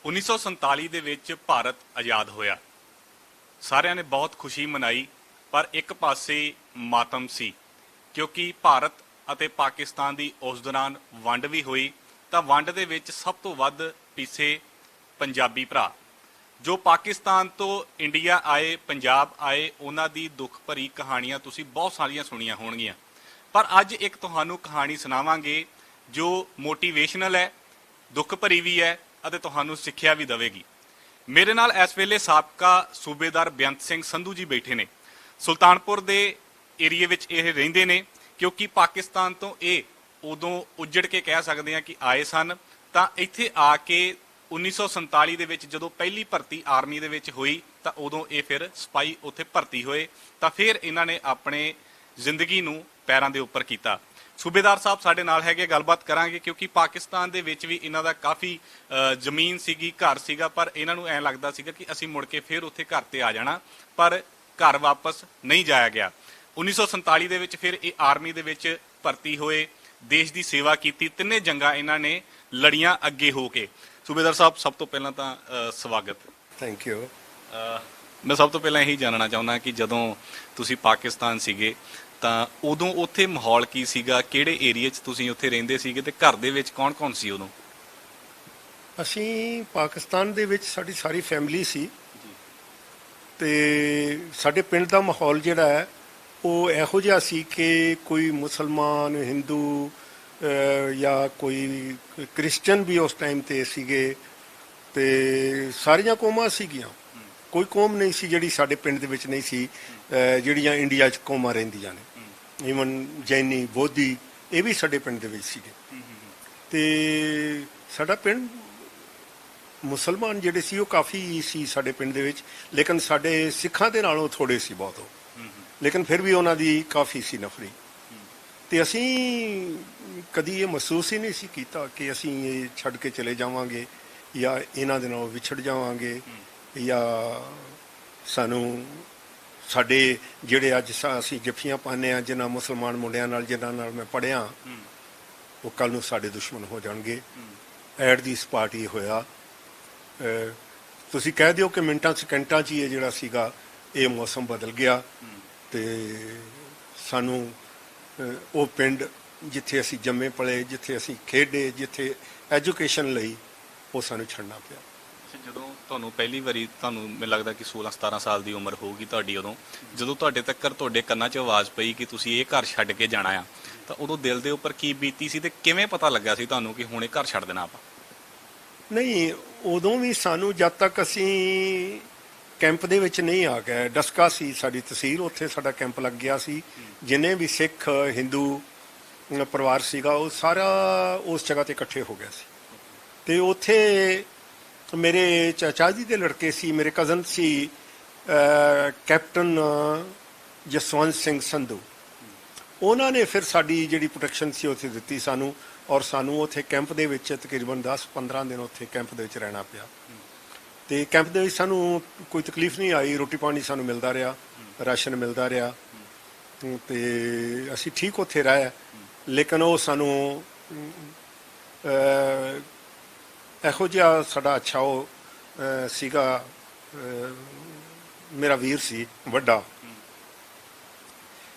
1947 ਦੇ ਵਿੱਚ ਭਾਰਤ ਆਜ਼ਾਦ ਹੋਇਆ। ਸਾਰਿਆਂ ਨੇ ਬਹੁਤ ਖੁਸ਼ੀ ਮਨਾਈ, ਪਰ ਇੱਕ ਪਾਸੇ ਮਾਤਮ ਸੀ ਕਿਉਂਕਿ ਭਾਰਤ ਅਤੇ ਪਾਕਿਸਤਾਨ ਦੀ ਉਸ ਦੌਰਾਨ ਵੰਡ ਵੀ ਹੋਈ ਤਾਂ ਵੰਡ ਦੇ ਵਿੱਚ ਸਭ ਤੋਂ ਵੱਧ ਪਿੱਛੇ ਪੰਜਾਬੀ ਭਰਾ ਜੋ ਪਾਕਿਸਤਾਨ ਤੋਂ ਇੰਡੀਆ ਆਏ, ਪੰਜਾਬ ਆਏ, ਉਹਨਾਂ ਦੀ ਦੁੱਖ ਭਰੀ ਕਹਾਣੀਆਂ ਤੁਸੀਂ ਬਹੁਤ ਸਾਰੀਆਂ ਸੁਣੀਆਂ ਹੋਣਗੀਆਂ। ਪਰ ਅੱਜ ਇੱਕ ਤੁਹਾਨੂੰ ਕਹਾਣੀ ਸੁਣਾਵਾਂਗੇ ਜੋ ਮੋਟੀਵੇਸ਼ਨਲ ਹੈ, ਦੁੱਖ ਭਰੀ ਵੀ ਹੈ ਅਤੇ ਤੁਹਾਨੂੰ ਸਿੱਖਿਆ ਵੀ ਦੇਵੇਗੀ। ਮੇਰੇ ਨਾਲ ਇਸ ਵੇਲੇ ਸਾਬਕਾ ਸੂਬੇਦਾਰ ਬੇਅੰਤ ਸਿੰਘ ਸੰਧੂ ਜੀ ਬੈਠੇ ਨੇ। ਸੁਲਤਾਨਪੁਰ ਦੇ ਏਰੀਏ ਵਿੱਚ ਇਹ ਰਹਿੰਦੇ ਨੇ ਕਿਉਂਕਿ ਪਾਕਿਸਤਾਨ ਤੋਂ ਇਹ ਉਦੋਂ ਉੱਜੜ ਕੇ ਕਹਿ ਸਕਦੇ ਹਾਂ ਕਿ ਆਏ ਸਨ। ਤਾਂ ਇੱਥੇ ਆ ਕੇ 1947 ਦੇ ਵਿੱਚ ਜਦੋਂ ਪਹਿਲੀ ਭਰਤੀ ਆਰਮੀ ਦੇ ਵਿੱਚ ਹੋਈ ਤਾਂ ਉਦੋਂ ਇਹ ਫਿਰ ਸਿਪਾਹੀ ਉੱਥੇ ਭਰਤੀ ਹੋਏ ਤਾਂ ਫਿਰ ਇਹਨਾਂ ਨੇ ਆਪਣੇ ਜ਼ਿੰਦਗੀ ਨੂੰ ਪੈਰਾਂ ਦੇ ਉੱਪਰ ਕੀਤਾ। ਸੂਬੇਦਾਰ ਸਾਹਿਬ ਸਾਡੇ ਨਾਲ ਹੈਗੇ, ਗੱਲਬਾਤ ਕਰਾਂਗੇ ਕਿਉਂਕਿ ਪਾਕਿਸਤਾਨ ਦੇ ਵਿੱਚ ਵੀ ਇਹਨਾਂ ਦਾ ਕਾਫੀ ਜ਼ਮੀਨ ਸੀਗੀ, ਘਰ ਸੀਗਾ, ਪਰ ਇਹਨਾਂ ਨੂੰ ਐਂ ਲੱਗਦਾ ਸੀਗਾ ਕਿ ਅਸੀਂ ਮੁੜ ਕੇ ਫਿਰ ਉੱਥੇ ਘਰ ਤੇ ਆ ਜਾਣਾ, ਪਰ ਘਰ ਵਾਪਸ ਨਹੀਂ ਜਾਇਆ ਗਿਆ। 1947 ਦੇ ਵਿੱਚ ਫਿਰ ਇਹ ਆਰਮੀ ਦੇ ਵਿੱਚ ਭਰਤੀ ਹੋਏ, ਦੇਸ਼ ਦੀ ਸੇਵਾ ਕੀਤੀ, ਤਿੰਨੇ ਜੰਗਾਂ ਇਹਨਾਂ ਨੇ ਲੜੀਆਂ ਅੱਗੇ ਹੋ ਕੇ। ਸੂਬੇਦਾਰ ਸਾਹਿਬ ਸਭ ਤੋਂ ਪਹਿਲਾਂ ਤਾਂ ਸਵਾਗਤ। Thank you. ਮੈਂ ਸਭ ਤੋਂ ਪਹਿਲਾਂ ਇਹੀ ਜਾਣਨਾ ਚਾਹੁੰਦਾ ਕਿ ਜਦੋਂ ਤੁਸੀਂ ਪਾਕਿਸਤਾਨ ਸੀਗੇ ਤਾਂ ਉਦੋਂ ਉੱਥੇ ਮਾਹੌਲ ਕੀ ਸੀਗਾ, ਕਿਹੜੇ ਏਰੀਏ 'ਚ ਤੁਸੀਂ ਉੱਥੇ ਰਹਿੰਦੇ ਸੀਗੇ ਤੇ ਘਰ ਦੇ ਵਿੱਚ ਕੌਣ-ਕੌਣ ਸੀ ਉਦੋਂ? ਅਸੀਂ ਪਾਕਿਸਤਾਨ ਦੇ ਵਿੱਚ ਸਾਡੀ ਸਾਰੀ ਫੈਮਿਲੀ ਸੀ ਤੇ ਸਾਡੇ ਪਿੰਡ ਦਾ ਮਾਹੌਲ ਜਿਹੜਾ ਹੈ ਉਹ ਇਹੋ ਜਿਹਾ ਸੀ ਕਿ ਕੋਈ ਮੁਸਲਮਾਨ, ਹਿੰਦੂ ਜਾਂ ਕੋਈ ਕ੍ਰਿਸਚਨ ਵੀ ਉਸ ਟਾਈਮ ਤੇ ਸੀਗੇ ਤੇ ਸਾਰੀਆਂ ਕੌਮਾਂ ਸੀਗੀਆਂ। ਕੋਈ ਕੌਮ ਨਹੀਂ ਸੀ ਜਿਹੜੀ ਸਾਡੇ ਪਿੰਡ ਦੇ ਵਿੱਚ ਨਹੀਂ ਸੀ, ਜਿਹੜੀਆਂ ਇੰਡੀਆ 'ਚ ਕੌਮਾਂ ਰਹਿੰਦੀਆਂ ਨੇ। ਈਵਨ ਜੈਨੀ, ਬੋਧੀ, ਇਹ ਵੀ ਸਾਡੇ ਪਿੰਡ ਦੇ ਵਿੱਚ ਸੀਗੇ। ਤੇ ਸਾਡਾ ਪਿੰਡ ਮੁਸਲਮਾਨ ਜਿਹੜੇ ਸੀ ਉਹ ਕਾਫੀ ਸੀ ਸਾਡੇ ਪਿੰਡ ਦੇ ਵਿੱਚ, ਲੇਕਿਨ ਸਾਡੇ ਸਿੱਖਾਂ ਦੇ ਨਾਲੋਂ ਥੋੜੇ ਸੀ ਬਹੁਤ, ਲੇਕਿਨ ਫਿਰ ਵੀ ਉਹਨਾਂ ਦੀ ਕਾਫੀ ਸੀ ਨਫਰੀ। ਤੇ ਅਸੀਂ ਕਦੀ ਇਹ ਮਹਿਸੂਸ ਹੀ ਨਹੀਂ ਸੀ ਕੀਤਾ ਕਿ ਅਸੀਂ ਇਹ ਛੱਡ ਕੇ ਚਲੇ ਜਾਵਾਂਗੇ ਜਾਂ ਇਹਨਾਂ ਦੇ ਨਾਲੋਂ ਵਿਛੜ ਜਾਵਾਂਗੇ ਜਾਂ ਸਾਨੂੰ ਸਾਡੇ ਜਿਹੜੇ ਅੱਜ ਅਸੀਂ ਜੱਫੀਆਂ ਪਾਉਂਦੇ ਹਾਂ ਜਿਨ੍ਹਾਂ ਮੁਸਲਮਾਨ ਮੁੰਡਿਆਂ ਨਾਲ ਜਿਨ੍ਹਾਂ ਨਾਲ ਮੈਂ ਪੜ੍ਹਿਆ ਉਹ ਕੱਲ੍ਹ ਨੂੰ ਸਾਡੇ ਦੁਸ਼ਮਣ ਹੋ ਜਾਣਗੇ। ਐਟ ਦੀ ਸਪਾਟ ਹੀ ਹੋਇਆ। ਤੁਸੀਂ ਕਹਿ ਦਿਓ ਕਿ ਮਿੰਟਾਂ ਸਕਿੰਟਾਂ 'ਚ ਹੀ ਇਹ ਜਿਹੜਾ ਸੀਗਾ ਇਹ ਮੌਸਮ ਬਦਲ ਗਿਆ ਤੇ ਸਾਨੂੰ ਉਹ ਪਿੰਡ ਜਿੱਥੇ ਅਸੀਂ ਜੰਮੇ ਪਲੇ, ਜਿੱਥੇ ਅਸੀਂ ਖੇਡੇ, ਜਿੱਥੇ ਐਜੂਕੇਸ਼ਨ ਲਈ, ਉਹ ਸਾਨੂੰ ਛੱਡਣਾ ਪਿਆ। ਜਦੋਂ ਤੁਹਾਨੂੰ ਪਹਿਲੀ ਵਾਰੀ, ਤੁਹਾਨੂੰ ਮੈਨੂੰ ਲੱਗਦਾ ਕਿ 16-17 ਸਾਲ ਦੀ ਉਮਰ ਹੋਊਗੀ ਤੁਹਾਡੀ, ਉਦੋਂ ਜਦੋਂ ਤੁਹਾਡੇ ਤੱਕ ਤੁਹਾਡੇ ਕੰਨਾਂ 'ਚ ਆਵਾਜ਼ ਪਈ ਕਿ ਤੁਸੀਂ ਇਹ ਘਰ ਛੱਡ ਕੇ ਜਾਣਾ ਆ, ਤਾਂ ਉਦੋਂ ਦਿਲ ਦੇ ਉੱਪਰ ਕੀ ਬੀਤੀ ਸੀ ਤੇ ਕਿਵੇਂ ਪਤਾ ਲੱਗਾ ਸੀ ਤੁਹਾਨੂੰ ਕਿ ਹੁਣ ਇਹ ਘਰ ਛੱਡ ਦੇਣਾ ਆਪਾਂ? ਨਹੀਂ, ਉਦੋਂ ਵੀ ਸਾਨੂੰ ਜਦ ਤੱਕ ਅਸੀਂ ਕੈਂਪ ਦੇ ਵਿੱਚ ਨਹੀਂ ਆ ਗਏ, ਡਸਕਾ ਸੀ ਸਾਡੀ ਤਹਿਸੀਲ, ਉੱਥੇ ਸਾਡਾ ਕੈਂਪ ਲੱਗ ਗਿਆ ਸੀ। ਜਿੰਨੇ ਵੀ ਸਿੱਖ ਹਿੰਦੂ ਪਰਿਵਾਰ ਸੀਗਾ ਉਹ ਸਾਰਾ ਉਸ ਜਗ੍ਹਾ ਤੇ ਇਕੱਠੇ ਹੋ ਗਿਆ ਸੀ। ਤੇ ਉੱਥੇ ਮੇਰੇ ਚਾਚਾ ਜੀ ਦੇ ਲੜਕੇ ਸੀ, ਮੇਰੇ ਕਜ਼ਨ ਸੀ ਕੈਪਟਨ ਜਸਵੰਤ ਸਿੰਘ ਸੰਧੂ, ਉਹਨਾਂ ਨੇ ਫਿਰ ਸਾਡੀ ਜਿਹੜੀ ਪ੍ਰੋਟੈਕਸ਼ਨ ਸੀ ਉੱਥੇ ਦਿੱਤੀ ਸਾਨੂੰ, ਔਰ ਸਾਨੂੰ ਉੱਥੇ ਕੈਂਪ ਦੇ ਵਿੱਚ ਤਕਰੀਬਨ 10-15 ਦਿਨ ਉੱਥੇ ਕੈਂਪ ਦੇ ਵਿੱਚ ਰਹਿਣਾ ਪਿਆ। ਤੇ ਕੈਂਪ ਦੇ ਵਿੱਚ ਸਾਨੂੰ ਕੋਈ ਤਕਲੀਫ ਨਹੀਂ ਆਈ, ਰੋਟੀ ਪਾਣੀ ਸਾਨੂੰ ਮਿਲਦਾ ਰਿਹਾ, ਰਾਸ਼ਨ ਮਿਲਦਾ ਰਿਹਾ ਤੇ ਅਸੀਂ ਠੀਕ ਉੱਥੇ ਰਹੇ। ਲੇਕਿਨ ਉਹ ਸਾਨੂੰ ਇਹੋ ਜਿਹਾ ਸਾਡਾ ਅੱਛਾ ਉਹ ਸੀਗਾ, ਮੇਰਾ ਵੀਰ ਸੀ ਵੱਡਾ,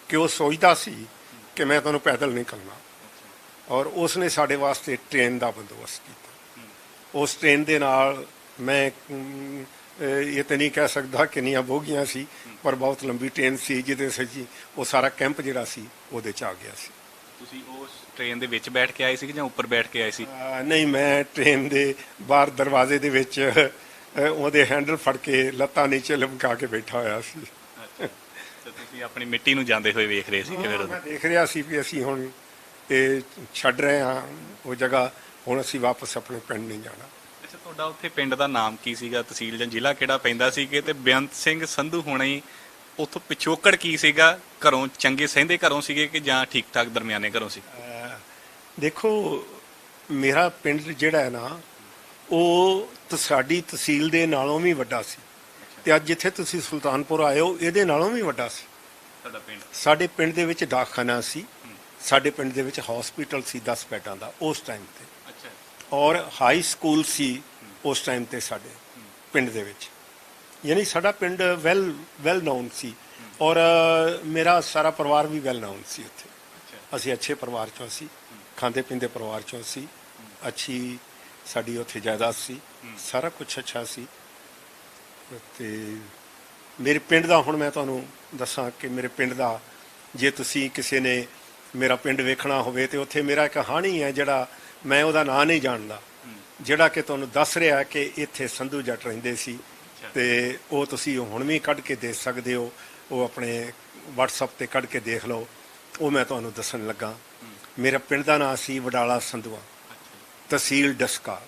ਕਿ ਉਹ ਸੋਚਦਾ ਸੀ ਕਿ ਮੈਂ ਤੁਹਾਨੂੰ ਪੈਦਲ ਨਿਕਲਣਾ, ਔਰ ਉਸਨੇ ਸਾਡੇ ਵਾਸਤੇ ਟ੍ਰੇਨ ਦਾ ਬੰਦੋਬਸਤ ਕੀਤਾ। ਉਸ ਟ੍ਰੇਨ ਦੇ ਨਾਲ ਮੈਂ ਇਹ ਤਾਂ ਨਹੀਂ ਕਹਿ ਸਕਦਾ ਕਿੰਨੀਆਂ ਬੋਗੀਆਂ ਸੀ, ਪਰ ਬਹੁਤ ਲੰਬੀ ਟ੍ਰੇਨ ਸੀ ਜਿਹਦੇ ਵਿੱਚ ਉਹ ਸਾਰਾ ਕੈਂਪ ਜਿਹੜਾ ਸੀ ਉਹਦੇ 'ਚ ਆ ਗਿਆ ਸੀ। ਤੁਸੀਂ ਉਸ ਟ੍ਰੇਨ ਦੇ ਵਿੱਚ ਬੈਠ ਕੇ ਆਏ ਸੀ ਜਾਂ ਉੱਪਰ ਬੈਠ ਕੇ ਆਏ ਸੀ? ਨਹੀਂ, ਮੈਂ ਟ੍ਰੇਨ ਦੇ ਬਾਹਰ ਦਰਵਾਜ਼ੇ ਦੇ ਵਿੱਚ ਉਹਦੇ ਹੈਂਡਲ ਫੜ ਕੇ ਲੱਤਾਂ ਨੀਚੇ ਲਮਕਾ ਕੇ ਬੈਠਾ ਹੋਇਆ ਸੀ। ਤੇ ਤੁਸੀਂ ਆਪਣੀ ਮਿੱਟੀ ਨੂੰ ਜਾਂਦੇ ਹੋਏ ਵੇਖ ਰਹੇ ਸੀ ਕਿ ਫਿਰ? ਮੈਂ ਦੇਖ ਰਿਹਾ ਸੀ ਵੀ ਅਸੀਂ ਹੁਣ ਇਹ ਛੱਡ ਰਹੇ ਹਾਂ ਉਹ ਜਗ੍ਹਾ, ਹੁਣ ਅਸੀਂ ਵਾਪਸ ਆਪਣੇ ਪਿੰਡ ਨਹੀਂ ਜਾਣਾ। ਅੱਛਾ, ਤੁਹਾਡਾ ਉੱਥੇ ਪਿੰਡ ਦਾ ਨਾਮ ਕੀ ਸੀਗਾ, ਤਹਿਸੀਲ ਜਾਂ ਜ਼ਿਲ੍ਹਾ ਕਿਹੜਾ ਪੈਂਦਾ ਸੀ? ਤੇ ਬੇਅੰਤ ਸਿੰਘ ਸੰਧੂ ਹੋਣੀ ਉੱਥੋਂ ਪਿਛੋਕੜ ਕੀ ਸੀਗਾ? ਘਰੋਂ ਚੰਗੇ ਸਹਿੰਦੇ ਘਰੋਂ ਸੀਗੇ ਕਿ ਜਾਂ ਠੀਕ ਠਾਕ ਦਰਮਿਆਨੇ ਘਰੋਂ ਸੀ? ਦੇਖੋ, ਮੇਰਾ ਪਿੰਡ ਜਿਹੜਾ ਹੈ ਨਾ ਉਹ ਸਾਡੀ ਤਹਿਸੀਲ ਦੇ ਨਾਲੋਂ ਵੀ ਵੱਡਾ ਸੀ ਤੇ ਅੱਜ ਜਿੱਥੇ ਤੁਸੀਂ ਸੁਲਤਾਨਪੁਰ ਆਏ ਹੋ ਇਹਦੇ ਨਾਲੋਂ ਵੀ ਵੱਡਾ ਸੀ ਤੁਹਾਡਾ ਪਿੰਡ। ਸਾਡੇ ਪਿੰਡ ਦੇ ਵਿੱਚ ਡਾਕਖਾਨਾ ਸੀ, ਸਾਡੇ ਪਿੰਡ ਦੇ ਵਿੱਚ ਹਸਪੀਟਲ ਸੀ 10 ਬੈੱਡਾਂ ਦਾ ਉਸ ਟਾਈਮ ਤੇ, ਔਰ ਹਾਈ ਸਕੂਲ ਸੀ ਉਸ ਟਾਈਮ ਤੇ ਸਾਡੇ ਪਿੰਡ ਦੇ ਵਿੱਚ। ਯਾਨੀ ਸਾਡਾ ਪਿੰਡ ਵੈਲ ਨੋਨ ਸੀ ਔਰ ਮੇਰਾ ਸਾਰਾ ਪਰਿਵਾਰ ਵੀ ਵੈਲ ਨੋਨ ਸੀ ਉੱਥੇ। ਅਸੀਂ ਅੱਛੇ ਪਰਿਵਾਰ ਚੋਂ ਸੀ, ਖਾਂਦੇ ਪੀਂਦੇ ਪਰਿਵਾਰ ਚੋਂ ਸੀ, ਅੱਛੀ ਸਾਡੀ ਉੱਥੇ ਜਾਇਦਾਦ ਸੀ, ਸਾਰਾ ਕੁਝ ਅੱਛਾ ਸੀ। ਤੇ ਮੇਰੇ ਪਿੰਡ ਦਾ ਹੁਣ ਮੈਂ ਤੁਹਾਨੂੰ ਦੱਸਾਂ ਕਿ ਮੇਰੇ ਪਿੰਡ ਦਾ, ਜੇ ਤੁਸੀਂ ਕਿਸੇ ਨੇ ਮੇਰਾ ਪਿੰਡ ਵੇਖਣਾ ਹੋਵੇ ਤੇ ਉੱਥੇ ਮੇਰਾ ਇੱਕ ਹਾਣੀ ਹੈ ਜਿਹੜਾ ਮੈਂ ਉਹਦਾ ਨਾਂ ਨਹੀਂ ਜਾਣਦਾ, ਜਿਹੜਾ ਕਿ ਤੁਹਾਨੂੰ ਦੱਸ ਰਿਹਾ ਕਿ ਇੱਥੇ ਸੰਧੂ ਜੱਟ ਰਹਿੰਦੇ ਸੀ। ਤੇ ਉਹ ਤੁਸੀਂ ਹੁਣ ਵੀ ਕੱਢ ਕੇ ਦੇਖ ਸਕਦੇ ਹੋ, ਉਹ ਆਪਣੇ WhatsApp ਤੇ ਕੱਢ ਕੇ ਦੇਖ ਲਓ। ਉਹ ਮੈਂ ਤੁਹਾਨੂੰ ਦੱਸਣ ਲੱਗਾ। ਮੇਰਾ ਪਿੰਡ ਦਾ ਨਾਂ ਸੀ ਵਡਾਲਾ ਸੰਧੂਆ, ਤਹਿਸੀਲ ਡਸਕਾ,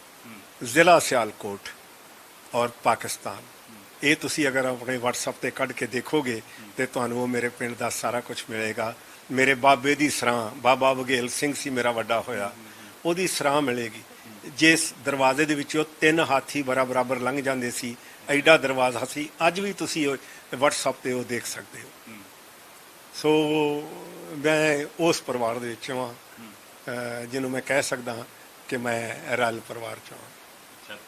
ਜ਼ਿਲ੍ਹਾ ਸਿਆਲਕੋਟ ਔਰ ਪਾਕਿਸਤਾਨ। ਇਹ ਤੁਸੀਂ ਅਗਰ ਆਪਣੇ WhatsApp ਤੇ ਕੱਢ ਕੇ ਦੇਖੋਗੇ ਤੇ ਤੁਹਾਨੂੰ ਉਹ ਮੇਰੇ ਪਿੰਡ ਦਾ ਸਾਰਾ ਕੁਝ ਮਿਲੇਗਾ। ਮੇਰੇ ਬਾਬੇ ਦੀ ਸਰਾਂ, ਬਾਬਾ ਬਘੇਲ ਸਿੰਘ ਸੀ ਮੇਰਾ ਵੱਡਾ ਹੋਇਆ, ਉਹਦੀ ਸਰਾਂ ਮਿਲੇਗੀ। ਜਿਸ ਦਰਵਾਜ਼ੇ ਦੇ ਵਿੱਚੋਂ 3 ਹਾਥੀ ਬਰਾਬਰ ਲੰਘ ਜਾਂਦੇ ਸੀ, ਐਡਾ ਦਰਵਾਜ਼ਾ ਸੀ। ਅੱਜ ਵੀ ਤੁਸੀਂ WhatsApp ਤੇ ਉਹ ਦੇਖ ਸਕਦੇ ਹੋ। ਸੋ ਮੈਂ ਉਸ ਪਰਿਵਾਰ ਦੇ ਵਿੱਚੋਂ ਹਾਂ ਜਿਹਨੂੰ ਮੈਂ ਕਹਿ ਸਕਦਾ ਕਿ ਮੈਂ ਰਾਇਲ ਪਰਿਵਾਰ ਚੋਂ ਹਾਂ।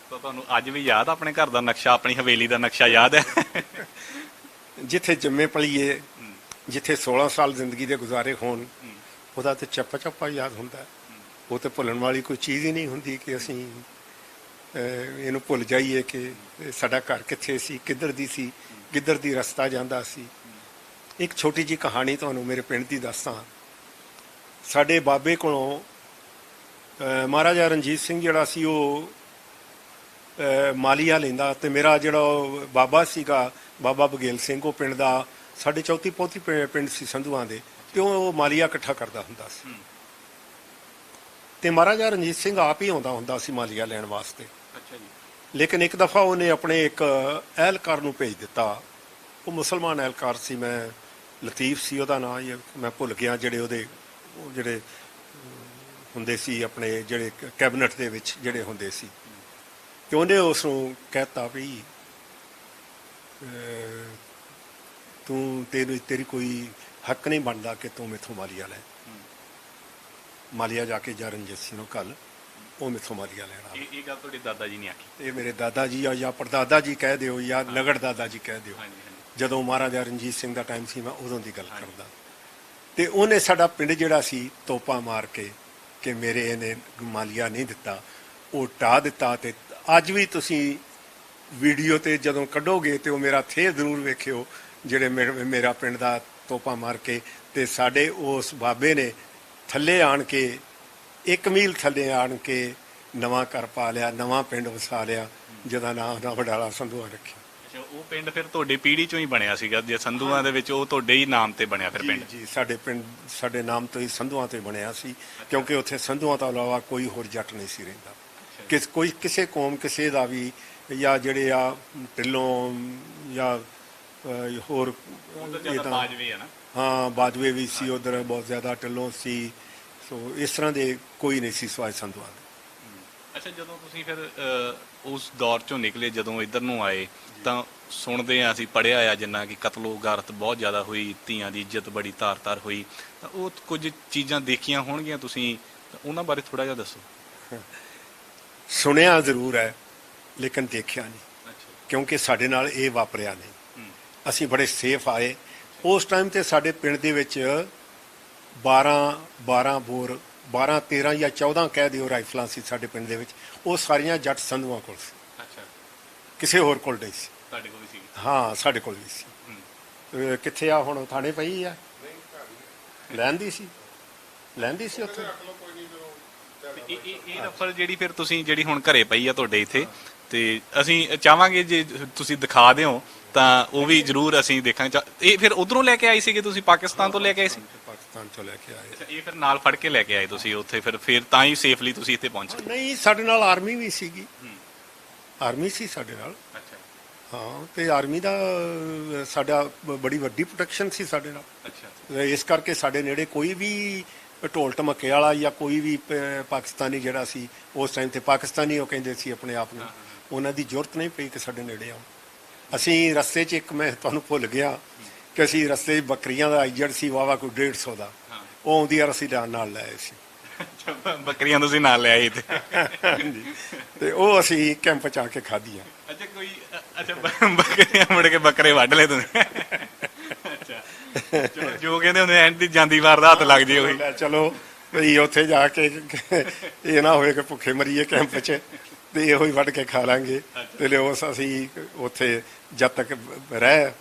ਤਾਂ ਤੁਹਾਨੂੰ ਅੱਜ ਵੀ ਯਾਦ ਆਪਣੇ ਘਰ ਦਾ ਨਕਸ਼ਾ, ਆਪਣੀ ਹਵੇਲੀ ਦਾ ਨਕਸ਼ਾ ਯਾਦ ਹੈ? ਜਿੱਥੇ ਜੰਮੇ ਪਲੀਏ, ਜਿੱਥੇ 16 ਸਾਲ ਜ਼ਿੰਦਗੀ ਦੇ ਗੁਜ਼ਾਰੇ ਹੋਣ, ਉਹਦਾ ਤੇ ਚੱਪਾ ਯਾਦ ਹੁੰਦਾ। ਉਹ ਤੇ ਭੁੱਲਣ ਵਾਲੀ ਕੋਈ ਚੀਜ਼ ਹੀ ਨਹੀਂ ਹੁੰਦੀ ਕਿ ਅਸੀਂ ਇਹਨੂੰ ਭੁੱਲ ਜਾਈਏ ਕਿ ਸਾਡਾ ਘਰ ਕਿੱਥੇ ਸੀ, ਕਿੱਧਰ ਦੀ ਸੀ, ਕਿੱਧਰ ਦੀ ਰਸਤਾ ਜਾਂਦਾ ਸੀ। ਇੱਕ ਛੋਟੀ ਜਿਹੀ ਕਹਾਣੀ ਤੁਹਾਨੂੰ ਮੇਰੇ ਪਿੰਡ ਦੀ ਦੱਸਾਂ। ਸਾਡੇ ਬਾਬੇ ਕੋਲੋਂ ਮਹਾਰਾਜਾ ਰਣਜੀਤ ਸਿੰਘ ਜਿਹੜਾ ਸੀ ਉਹ ਮਾਲੀਆ ਲੈਂਦਾ, ਤੇ ਮੇਰਾ ਜਿਹੜਾ ਉਹ ਬਾਬਾ ਸੀਗਾ ਬਾਬਾ ਬਘੇਲ ਸਿੰਘ, ਉਹ ਪਿੰਡ ਦਾ ਸਾਡੇ ਚੌਥੀ ਪੌਥੀ ਪਿੰਡ ਸੀ ਸੰਧੂਆਂ ਦੇ, ਤੇ ਉਹ ਮਾਲੀਆ ਇਕੱਠਾ ਕਰਦਾ ਹੁੰਦਾ ਸੀ। ਤੇ ਮਹਾਰਾਜਾ ਰਣਜੀਤ ਸਿੰਘ ਆਪ ਹੀ ਆਉਂਦਾ ਹੁੰਦਾ ਸੀ ਮਾਲੀਆ ਲੈਣ ਵਾਸਤੇ। ਲੇਕਿਨ ਇੱਕ ਦਫਾ ਉਹਨੇ ਆਪਣੇ ਇੱਕ ਅਹਿਲਕਾਰ ਨੂੰ ਭੇਜ ਦਿੱਤਾ। ਉਹ ਮੁਸਲਮਾਨ ਅਹਿਲਕਾਰ ਸੀ, ਮੈਂ ਲਤੀਫ ਸੀ ਉਹਦਾ ਨਾਂ, ਮੈਂ ਭੁੱਲ ਗਿਆ। ਜਿਹੜੇ ਹੁੰਦੇ ਸੀ ਆਪਣੇ ਜਿਹੜੇ ਕੈਬਨਿਟ ਦੇ ਵਿੱਚ ਜਿਹੜੇ ਹੁੰਦੇ ਸੀ, ਤੇ ਉਹਨੇ ਉਸ ਨੂੰ ਕਹਿਤਾ ਵੀ ਤੇਰੀ ਕੋਈ ਹੱਕ ਨਹੀਂ ਬਣਦਾ ਕਿ ਤੂੰ ਮੈਥੋਂ ਮਾਲੀਆ ਲੈ। ਮਾਲੀਆ ਜਾ ਕੇ ਜਾਂ ਰਣਜੀਤ ਸਿੰਘ ਨੂੰ ਕੱਲ ਉਹ ਮੈਥੋਂ ਮਾਲੀਆ ਲੈਣਾ। ਇਹ ਗੱਲ ਤੁਹਾਡੇ ਦਾਦਾ ਜੀ ਨੇ ਆਖੀ? ਇਹ ਮੇਰੇ ਦਾਦਾ ਜੀ ਜਾਂ ਪੜਦਾਦਾ ਜੀ ਕਹਿ ਦਿਓ ਜਾਂ ਨਗੜ ਦਾਦਾ ਜੀ ਕਹਿ ਦਿਓ। ਜਦੋਂ ਮਹਾਰਾਜਾ ਰਣਜੀਤ ਸਿੰਘ ਦਾ ਟਾਈਮ ਸੀ, ਮੈਂ ਉਦੋਂ ਦੀ ਗੱਲ ਕਰਦਾ। ਤੇ ਉਹਨੇ ਸਾਡਾ ਪਿੰਡ ਜਿਹੜਾ ਸੀ ਤੋਪਾ ਮਾਰ ਕੇ ਕਿ ਮੇਰੇ ਇਹਨੇ ਮਾਲੀਆ ਨਹੀਂ ਦਿੱਤਾ, ਉਹ ਢਾਹ ਦਿੱਤਾ। ਤੇ ਅੱਜ ਵੀ ਤੁਸੀਂ ਵੀਡੀਓ ਤੇ ਜਦੋਂ ਕੱਢੋਗੇ ਤੇ ਉਹ ਮੇਰਾ ਥੇ ਜ਼ਰੂਰ ਵੇਖਿਓ, ਜਿਹੜੇ ਮੇਰਾ ਪਿੰਡ ਦਾ ਤੋਪਾ ਮਾਰ ਕੇ। ਤੇ ਸਾਡੇ ਉਸ ਬਾਬੇ ਨੇ ਥੱਲੇ ਆਣ ਕੇ 1 ਮੀਲ ਥੱਲੇ ਆਣ ਕੇ ਨਵਾਂ ਘਰ ਪਾ ਲਿਆ, ਨਵਾਂ ਪਿੰਡ ਵਸਾ ਲਿਆ, ਜਿਹਦਾ ਨਾਮ ਉਹਦਾ ਵਡਾਲਾ ਸੰਧੂਆ ਰੱਖਿਆ। ਅੱਛਾ, ਉਹ ਪਿੰਡ ਫਿਰ ਤੁਹਾਡੀ ਪੀੜ੍ਹੀ ਚੋਂ ਹੀ ਬਣਿਆ ਸੀਗਾ? ਜੇ ਸੰਧੂਆਂ ਦੇ ਵਿੱਚ ਉਹ ਤੁਹਾਡੇ ਹੀ ਨਾਮ ਤੇ ਬਣਿਆ ਫਿਰ ਪਿੰਡ? ਜੀ, ਸਾਡੇ ਪਿੰਡ ਸਾਡੇ ਨਾਮ ਤੋਂ ਹੀ ਸੰਧੂਆਂ ਤੇ ਬਣਿਆ ਸੀ, ਕਿਉਂਕਿ ਉੱਥੇ ਸੰਧੂਆਂ ਤੋਂ ਇਲਾਵਾ ਕੋਈ ਹੋਰ ਜੱਟ ਨਹੀਂ ਸੀ ਰਹਿੰਦਾ। ਕੋਈ ਕਿਸੇ ਕੌਮ ਕਿਸੇ ਦਾ ਵੀ, ਜਾਂ ਜਿਹੜੇ ਆ ਢਿੱਲੋਂ ਜਾਂ ਹੋਰ ਬਾਜਵੇ ਆ ਨਾ? ਹਾਂ, ਬਾਜਵੇ ਵੀ ਸੀ ਉਧਰ, ਬਹੁਤ ਜ਼ਿਆਦਾ ਢਿੱਲੋਂ ਸੀ। ਸੋ ਇਸ ਤਰ੍ਹਾਂ ਦੇ ਕੋਈ ਨਹੀਂ ਸੀ ਸਵਾਏ ਸੰਧੂਆਂ ਦੇ। ਅੱਛਾ, ਜਦੋਂ ਤੁਸੀਂ ਫਿਰ ਉਸ ਦੌਰ ਚੋਂ ਨਿਕਲੇ, ਜਦੋਂ ਇੱਧਰ ਨੂੰ ਆਏ, ਤਾਂ ਸੁਣਦੇ ਆ, ਅਸੀਂ ਪੜ੍ਹਿਆ ਆ ਜਿੰਨਾ ਕਿ ਕਤਲੋ ਗਾਰਤ ਬਹੁਤ ਜ਼ਿਆਦਾ ਹੋਈ, ਧੀਆਂ ਦੀ ਇੱਜ਼ਤ ਬੜੀ ਤਾਰ ਹੋਈ। ਤਾਂ ਉਹ ਕੁਝ ਚੀਜ਼ਾਂ ਦੇਖੀਆਂ ਹੋਣਗੀਆਂ ਤੁਸੀਂ, ਤਾਂ ਉਹਨਾਂ ਬਾਰੇ ਥੋੜ੍ਹਾ ਜਿਹਾ ਦੱਸੋ। ਸੁਣਿਆ ਜ਼ਰੂਰ ਹੈ ਲੇਕਿਨ ਦੇਖਿਆ ਨਹੀਂ, ਕਿਉਂਕਿ ਸਾਡੇ ਨਾਲ ਇਹ ਵਾਪਰਿਆ ਨਹੀਂ। ਅਸੀਂ ਬੜੇ ਸੇਫ ਆਏ। ਉਸ ਟਾਈਮ ਤੇ ਸਾਡੇ ਪਿੰਡ ਦੇ ਵਿੱਚ 12 ਬੋਰ, 12 13 ਜਾਂ 14 ਕਹਿ ਦਿਓ ਰਾਈਫਲਾਂ ਸੀ ਸਾਡੇ ਪਿੰਡ ਦੇ ਵਿੱਚ। ਉਹ ਸਾਰੀਆਂ ਜੱਟ ਸੰਧੂਆਂ ਕੋਲ ਸੀ, ਕਿਸੇ ਹੋਰ ਕੋਲ ਨਹੀਂ ਸੀ। ਤੁਹਾਡੇ ਕੋਲ ਵੀ ਸੀ? ਹਾਂ, ਸਾਡੇ ਕੋਲ ਵੀ ਸੀ। ਕਿੱਥੇ ਆ ਹੁਣ? ਥਾਣੇ ਪਈ ਆ? ਲੈਂਦੀ ਸੀ ਉੱਥੇ। ਇਹ ਰਫਲ ਜਿਹੜੀ ਫਿਰ ਤੁਸੀਂ ਜਿਹੜੀ ਹੁਣ ਘਰੇ ਪਈ ਆ ਤੁਹਾਡੇ ਇੱਥੇ, ਤੇ ਅਸੀਂ ਚਾਹਾਂਗੇ ਜੇ ਤੁਸੀਂ ਦਿਖਾ ਦਿਓ ਤਾਂ ਉਹ ਵੀ ਜ਼ਰੂਰ ਅਸੀਂ ਦੇਖਾਂਗੇ। ਇਹ ਫਿਰ ਉਧਰੋਂ ਲੈ ਕੇ ਆਏ ਸੀਗੇ ਤੁਸੀਂ? ਪਾਕਿਸਤਾਨ ਤੋਂ ਲੈ ਕੇ ਆਏ ਸੀ? ਪਾਕਿਸਤਾਨ ਤੋਂ ਲੈ ਕੇ ਆਏ। ਅੱਛਾ, ਇਹ ਫਿਰ ਨਾਲ ਫੜ ਕੇ ਲੈ ਕੇ ਆਏ ਤੁਸੀਂ ਉੱਥੇ? ਫਿਰ ਤਾਂ ਹੀ ਸੇਫਲੀ ਤੁਸੀਂ ਇੱਥੇ ਪਹੁੰਚੇ? ਨਹੀਂ, ਸਾਡੇ ਨਾਲ ਆਰਮੀ ਵੀ ਸੀਗੀ, ਆਰਮੀ ਸੀ ਸਾਡੇ ਨਾਲ। ਹਾਂ, ਤੇ ਆਰਮੀ ਦਾ ਸਾਡਾ ਬੜੀ ਵੱਡੀ ਪ੍ਰੋਟੈਕਸ਼ਨ ਸੀ ਸਾਡੇ ਨਾਲ। ਇਸ ਕਰਕੇ ਸਾਡੇ ਨੇੜੇ ਕੋਈ ਵੀ ਢੋਲ ਢਮੱਕੇ ਵਾਲਾ ਜਾਂ ਕੋਈ ਵੀ ਪਾਕਿਸਤਾਨੀ ਜਿਹੜਾ ਸੀ, ਉਸ ਟਾਈਮ ਤੇ ਪਾਕਿਸਤਾਨੀ ਉਹ ਕਹਿੰਦੇ ਸੀ ਆਪਣੇ ਆਪ ਨੂੰ, ਉਹਨਾਂ ਦੀ ਜ਼ਰੂਰਤ ਨਹੀਂ ਪਈ ਕਿ ਸਾਡੇ ਨੇੜੇ ਆਉਣ। ਅਸੀਂ ਰਸਤੇ 'ਚ ਇੱਕ, ਮੈਂ ਤੁਹਾਨੂੰ ਭੁੱਲ ਗਿਆ ਕਿ ਅਸੀਂ ਰਸਤੇ 'ਚ ਬੱਕਰੀਆਂ ਦਾ ਆਈਜੜ ਸੀ ਵਾਵਾ ਕੋਈ 150 ਦਾ, ਉਹ ਆਉਂਦੀ ਯਾਰ ਅਸੀਂ ਨਾਲ ਲੈ ਆਏ ਸੀ। ਅੱਛਾ, ਬੱਕਰੀਆਂ ਤੁਸੀਂ ਨਾਲ ਲੈ ਆਏ ਤੇ। ਹਾਂਜੀ, ਤੇ ਉਹ ਅਸੀਂ ਕੈਂਪ 'ਚ ਆ ਕੇ ਖਾਧੀਆਂ। ਅੱਛਾ ਕੋਈ ਅੱਛਾ ਬੱਕਰੀਆਂ ਮੁੜ ਕੇ ਬੱਕਰੇ ਵੱਢ ਲਏ ਤੁਸੀਂ। ਅੱਛਾ ਚਲੋ, ਜੋ ਕਹਿੰਦੇ ਹੁੰਦੇ ਐਂਡ ਦੀ ਜਾਂਦੀ ਵਾਰ ਦਾ ਹੱਥ ਲੱਗ ਜੇ ਉਹੀ। ਲੈ ਚਲੋ ਵੀ ਉੱਥੇ ਜਾ ਕੇ ਇਹ ਨਾ ਹੋਏ ਕਿ ਭੁੱਖੇ ਮਰੀਏ ਕੈਂਪ 'ਚ, ਤੇ ਇਹੋ ਹੀ ਵੱਢ ਕੇ ਖਾ ਲਾਂਗੇ। ਤੇ ਲਿਓ ਅਸੀਂ ਉੱਥੇ ਜਦ ਤੱਕ ਰਹਿ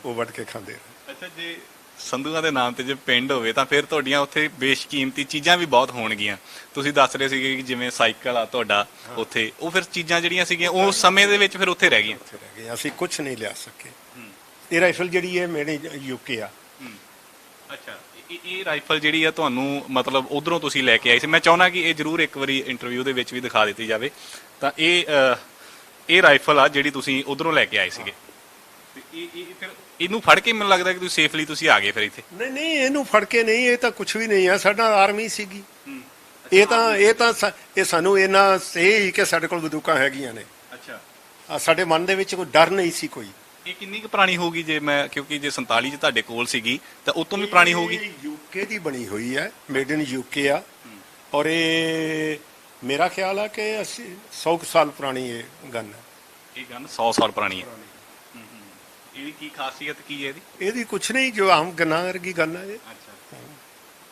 ਉਹ ਵੱਢ ਕੇ ਖਾਂਦੇ ਰਹੇ। ਅੱਛਾ, ਜੇ ਸੰਧੂਆਂ ਦੇ ਨਾਮ ਤੇ ਜੇ ਪਿੰਡ ਹੋਵੇ ਤਾਂ ਫਿਰ ਤੁਹਾਡੀਆਂ ਉੱਥੇ ਬੇਸ਼ਕੀਮਤੀ ਚੀਜ਼ਾਂ ਵੀ ਬਹੁਤ ਹੋਣਗੀਆਂ। ਤੁਸੀਂ ਦੱਸ ਰਹੇ ਸੀਗੇ ਕਿ ਜਿਵੇਂ ਸਾਈਕਲ ਆ ਤੁਹਾਡਾ ਉੱਥੇ, ਉਹ ਫਿਰ ਚੀਜ਼ਾਂ ਜਿਹੜੀਆਂ ਸੀਗੀਆਂ ਉਸ ਸਮੇਂ ਦੇ ਵਿੱਚ ਫਿਰ ਉੱਥੇ ਰਹਿ ਗਈਆਂ। ਉੱਥੇ ਰਹਿ ਗਏ, ਅਸੀਂ ਕੁਝ ਨਹੀਂ ਲਿਆ ਸਕੇ। ਇਹ ਰਾਈਫਲ ਜਿਹੜੀ ਹੈ ਮੇਰੇ ਯੂਕੇ ਆ। ਅੱਛਾ, ਇਹ ਰਾਈਫਲ ਜਿਹੜੀ ਆ ਤੁਹਾਨੂੰ ਮਤਲਬ ਉਧਰੋਂ ਤੁਸੀਂ ਲੈ ਕੇ ਆਏ ਸੀ। ਮੈਂ ਚਾਹੁੰਦਾ ਕਿ ਇਹ ਜ਼ਰੂਰ ਇੱਕ ਵਾਰੀ ਇੰਟਰਵਿਊ ਦੇ ਵਿੱਚ ਵੀ ਦਿਖਾ ਦਿੱਤੀ ਜਾਵੇ। ਤਾਂ ਇਹ ਰਾਈਫਲ ਆ ਜਿਹੜੀ ਤੁਸੀਂ ਉਧਰੋਂ ਲੈ ਕੇ ਆਏ ਸੀਗੇ। ਤੇ ਇਹ ਫਿਰ ਇਹਨੂੰ ਫੜ ਕੇ ਮੈਨੂੰ ਲੱਗਦਾ ਕਿ ਤੁਸੀਂ ਸੇਫਲੀ ਤੁਸੀਂ ਆ ਗਏ ਫਿਰ ਇੱਥੇ। ਨਹੀਂ, ਇਹਨੂੰ ਫੜ ਕੇ ਨਹੀਂ, ਇਹ ਤਾਂ ਕੁਝ ਵੀ ਨਹੀਂ ਹੈ, ਸਾਡਾ ਆਰਮੀ ਸੀਗੀ। ਇਹ ਤਾਂ ਸਾਨੂੰ ਇਹਨਾਂ ਸਹੀ ਕਿ ਸਾਡੇ ਕੋਲ ਬੰਦੂਕਾਂ ਹੈਗੀਆਂ ਨੇ। ਅੱਛਾ, ਸਾਡੇ ਮਨ ਦੇ ਵਿੱਚ ਕੋਈ ਡਰ ਨਹੀਂ ਸੀ ਕੋਈ। ਇਹ ਕਿੰਨੀ ਕੁ ਪੁਰਾਣੀ ਹੋਊਗੀ? ਜੇ ਮੈਂ ਕਿਉਂਕਿ ਜੇ 47 ਚ ਤੁਹਾਡੇ ਕੋਲ ਸੀਗੀ ਤਾਂ ਉਹ ਤੋਂ ਵੀ ਪੁਰਾਣੀ ਹੋਊਗੀ। ਯੂਕੇ ਦੀ ਬਣੀ ਹੋਈ ਹੈ, ਮੇਡ ਇਨ ਯੂਕੇ ਆ। ਔਰ ਇਹ ਮੇਰਾ ਖਿਆਲ ਆ ਕਿ 100 ਸਾਲ ਪੁਰਾਣੀ ਇਹ ਗਨ ਹੈ। ਇਹ ਗਨ 100 ਸਾਲ ਪੁਰਾਣੀ ਹੈ। ਇਹਦੀ ਕੀ ਖਾਸੀਅਤ ਕੀ ਹੈ ਇਹਦੀ? ਇਹਦੀ ਕੁਛ ਨਹੀਂ, ਜੋ ਆਮ ਗੰਨਾਂ ਵਰਗੀ ਗਨ ਹੈ ਇਹ। ਅੱਛਾ,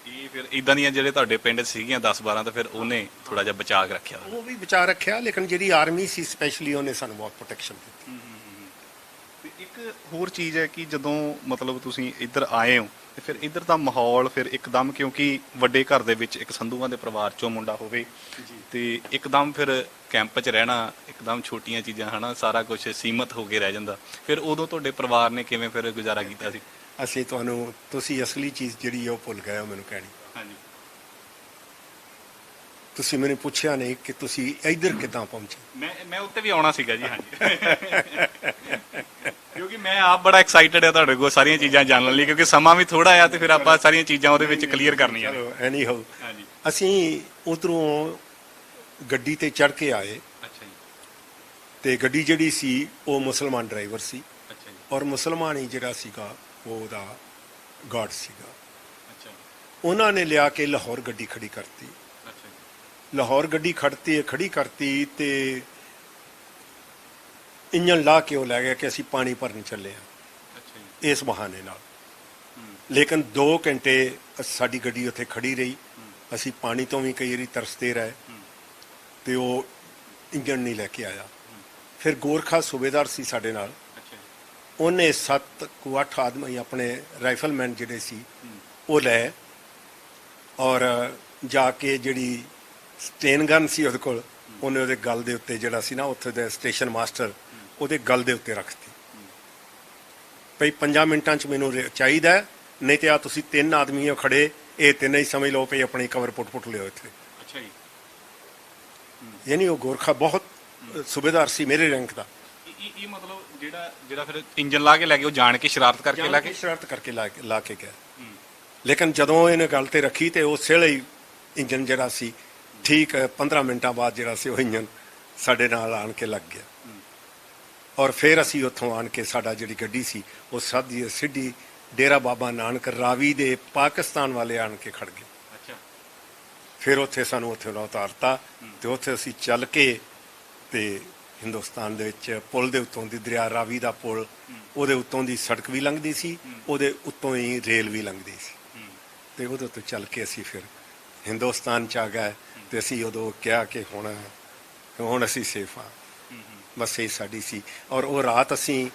ਇਹ ਫਿਰ ਇਦਾਂ ਦੀਆਂ ਜਿਹੜੇ ਤੁਹਾਡੇ ਪਿੰਡ ਸੀਗੀਆਂ 10-12 ਤਾਂ ਫਿਰ ਉਹਨੇ ਥੋੜਾ ਜਿਹਾ ਬਚਾ ਕੇ ਰੱਖਿਆ। ਉਹ ਵੀ ਬਚਾ ਰੱਖਿਆ, ਲੇਕਿਨ ਜਿਹੜੀ ਆਰਮੀ ਸੀ ਸਪੈਸ਼ਲੀ ਉਹਨੇ ਸਾਨੂੰ ਬਹੁਤ ਪ੍ਰੋਟੈਕਸ਼ਨ ਦਿੱਤੀ। ਤੇ ਇੱਕ ਹੋਰ ਚੀਜ਼ ਹੈ ਕਿ ਜਦੋਂ ਮਤਲਬ ਤੁਸੀਂ ਇੱਧਰ ਆਏ ਹੋ ਤੇ ਫਿਰ ਇੱਧਰ ਦਾ ਮਾਹੌਲ ਫਿਰ ਇੱਕਦਮ, ਕਿਉਂਕਿ ਵੱਡੇ ਘਰ ਦੇ ਵਿੱਚ ਇੱਕ ਸੰਧੂਆਂ ਦੇ ਪਰਿਵਾਰ ਚੋਂ ਮੁੰਡਾ ਹੋਵੇ ਤੇ ਇੱਕਦਮ ਫਿਰ ਕੈਂਪ 'ਚ ਰਹਿਣਾ, ਇੱਕਦਮ ਛੋਟੀਆਂ ਚੀਜ਼ਾਂ ਹਨਾ, ਸਾਰਾ ਕੁਝ ਸੀਮਤ ਹੋ ਕੇ ਰਹਿ ਜਾਂਦਾ। ਫਿਰ ਉਦੋਂ ਤੁਹਾਡੇ ਪਰਿਵਾਰ ਨੇ ਕਿਵੇਂ ਫਿਰ ਗੁਜ਼ਾਰਾ ਕੀਤਾ ਸੀ? ਤੁਸੀਂ ਅਸਲੀ ਚੀਜ਼ ਜਿਹੜੀ ਉਹ ਭੁੱਲ ਗਏ ਹੋ ਮੈਨੂੰ ਕਹਿਣੀ। ਹਾਂਜੀ, ਤੁਸੀਂ ਮੈਨੂੰ ਪੁੱਛਿਆ ਨਹੀਂ ਕਿ ਤੁਸੀਂ ਇੱਧਰ ਕਿੱਦਾਂ ਪਹੁੰਚੇ। ਮੈਂ ਉੱਤੇ ਵੀ ਆਉਣਾ ਸੀਗਾ ਜੀ। ਹਾਂਜੀ, ਕਿਉਂਕਿ ਮੈਂ ਆਪ ਬੜਾ ਐਕਸਾਈਟਡ ਆ ਤੁਹਾਡੇ ਕੋਲ ਸਾਰੀਆਂ ਚੀਜ਼ਾਂ ਜਾਣਨ ਲਈ, ਕਿਉਂਕਿ ਸਮਾਂ ਵੀ ਥੋੜਾ ਆ ਤੇ ਫਿਰ ਆਪਾਂ ਸਾਰੀਆਂ ਚੀਜ਼ਾਂ ਉਹਦੇ ਵਿੱਚ ਕਲੀਅਰ ਕਰਨੀਆਂ। ਚਲੋ ਐਨੀ ਹੋ, ਹਾਂਜੀ, ਅਸੀਂ ਉਧਰੋਂ ਗੱਡੀ ਤੇ ਚੜ ਕੇ ਆਏ। ਅੱਛਾ ਜੀ, ਤੇ ਗੱਡੀ ਜਿਹੜੀ ਸੀ ਉਹ ਮੁਸਲਮਾਨ ਡਰਾਈਵਰ ਸੀ, ਅੱਛਾ ਜੀ, ਔਰ ਮੁਸਲਮਾਨ ਹੀ ਜਿਹੜਾ ਸੀਗਾ ਉਹ ਉਹਦਾ ਗਾਰਡ ਸੀਗਾ। ਅੱਛਾ, ਉਹਨਾਂ ਨੇ ਲਿਆ ਕੇ ਲਾਹੌਰ ਗੱਡੀ ਖੜੀ ਕਰਤੀ। ਅੱਛਾ ਜੀ, ਲਾਹੌਰ ਗੱਡੀ ਖੜੀ ਕਰਤੀ ਤੇ ਇੰਜਨ ਲਾ ਕੇ ਉਹ ਲੈ ਗਿਆ ਕਿ ਅਸੀਂ ਪਾਣੀ ਭਰਨ ਚੱਲੇ ਹਾਂ, ਅੱਛਾ ਜੀ, ਇਸ ਬਹਾਨੇ ਨਾਲ। ਲੇਕਿਨ 2 ਘੰਟੇ ਸਾਡੀ ਗੱਡੀ ਉੱਥੇ ਖੜੀ ਰਹੀ। ਅਸੀਂ ਪਾਣੀ ਤੋਂ ਵੀ ਕਈ ਵਾਰੀ ਤਰਸਦੇ ਰਹੇ ਤੇ ਉਹ ਇੰਜਨ ਨਹੀਂ ਲੈ ਕੇ ਆਇਆ। ਫਿਰ ਗੋਰਖਾ ਸੂਬੇਦਾਰ ਸੀ ਸਾਡੇ ਨਾਲ, ਅੱਛਾ ਜੀ, ਉਹਨੇ 7-8 ਆਦਮੀ ਆਪਣੇ ਰਾਈਫਲਮੈਨ ਜਿਹੜੇ ਸੀ ਉਹ ਲੈ, ਔਰ ਜਾ ਕੇ ਜਿਹੜੀ ਸਟੇਨ ਗਨ ਸੀ ਉਹਦੇ ਕੋਲ, ਉਹਨੇ ਉਹਦੇ ਗਲ ਦੇ ਉੱਤੇ ਜਿਹੜਾ ਸੀ ਨਾ ਉੱਥੇ ਦੇ ਸਟੇਸ਼ਨ ਮਾਸਟਰ, ਉਹਦੇ ਗਲ ਦੇ ਉੱਤੇ ਰੱਖਤੀ। ਭਈ 5 ਮਿੰਟਾਂ 'ਚ ਮੈਨੂੰ ਚਾਹੀਦਾ, ਨਹੀਂ ਤੇ ਆ ਤੁਸੀਂ 3 ਆਦਮੀ ਹੋ ਖੜੇ, ਇਹ ਤਿੰਨੇ ਹੀ ਸਮਝ ਲਓ ਭਈ ਆਪਣੀ ਕਵਰ ਪੁੱਟ ਲਿਓ ਇੱਥੇ। ਅੱਛਾ ਜੀ, ਯਾਨੀ ਉਹ ਗੋਰਖਾ ਬਹੁਤ ਸੂਬੇਦਾਰ ਸੀ ਮੇਰੇ ਰੈਂਕ ਦਾ। ਇਹ ਮਤਲਬ ਜਿਹੜਾ ਫਿਰ ਇੰਜਨ ਲਾ ਕੇ ਲੈ ਕੇ ਉਹ ਜਾਣ ਕੇ ਸ਼ਰਾਰਤ ਕਰਕੇ ਲਾ ਕੇ ਸ਼ਰਾਰਤ ਕਰਕੇ ਲਾ ਕੇ ਗਿਆ। ਲੇਕਿਨ ਜਦੋਂ ਇਹਨੇ ਗੱਲ ਤੇ ਰੱਖੀ ਤੇ ਉਸ ਵੇਲੇ ਹੀ ਇੰਜਨ ਜਿਹੜਾ ਸੀ ਠੀਕ 15 ਮਿੰਟਾਂ ਬਾਅਦ ਜਿਹੜਾ ਸੀ ਉਹ ਇੰਜਨ ਸਾਡੇ ਨਾਲ ਆਣ ਕੇ ਲੱਗ ਗਿਆ। ਔਰ ਫਿਰ ਅਸੀਂ ਉੱਥੋਂ ਆਣ ਕੇ ਸਾਡਾ ਜਿਹੜੀ ਗੱਡੀ ਸੀ ਉਹ ਸਿੱਧੀ ਡੇਰਾ ਬਾਬਾ ਨਾਨਕ ਰਾਵੀ ਦੇ ਪਾਕਿਸਤਾਨ ਵਾਲੇ ਆਣ ਕੇ ਖੜ ਗਏ। ਅੱਛਾ, ਫਿਰ ਉੱਥੇ ਸਾਨੂੰ ਉੱਥੇ ਉਤਾਰਤਾ ਤੇ ਉੱਥੇ ਅਸੀਂ ਚੱਲ ਕੇ ਤੇ ਹਿੰਦੁਸਤਾਨ ਦੇ ਵਿੱਚ ਪੁਲ ਦੇ ਉੱਤੋਂ ਦੀ ਦਰਿਆ ਰਾਵੀ ਦਾ ਪੁਲ, ਉਹਦੇ ਉੱਤੋਂ ਦੀ ਸੜਕ ਵੀ ਲੰਘਦੀ ਸੀ, ਉਹਦੇ ਉੱਤੋਂ ਹੀ ਰੇਲ ਵੀ ਲੰਘਦੀ ਸੀ। ਤੇ ਉਹਦੇ ਤੋਂ ਚੱਲ ਕੇ ਅਸੀਂ ਫਿਰ ਹਿੰਦੁਸਤਾਨ 'ਚ ਆ ਗਏ। ਤੇ ਅਸੀਂ ਉਦੋਂ ਕਿਹਾ ਕਿ ਹੁਣ ਅਸੀਂ ਸੇਫ ਹਾਂ। ਬਸ ਇਹ ਸਾਡੀ ਸੀ। ਔਰ ਉਹ ਰਾਤ ਅਸੀਂ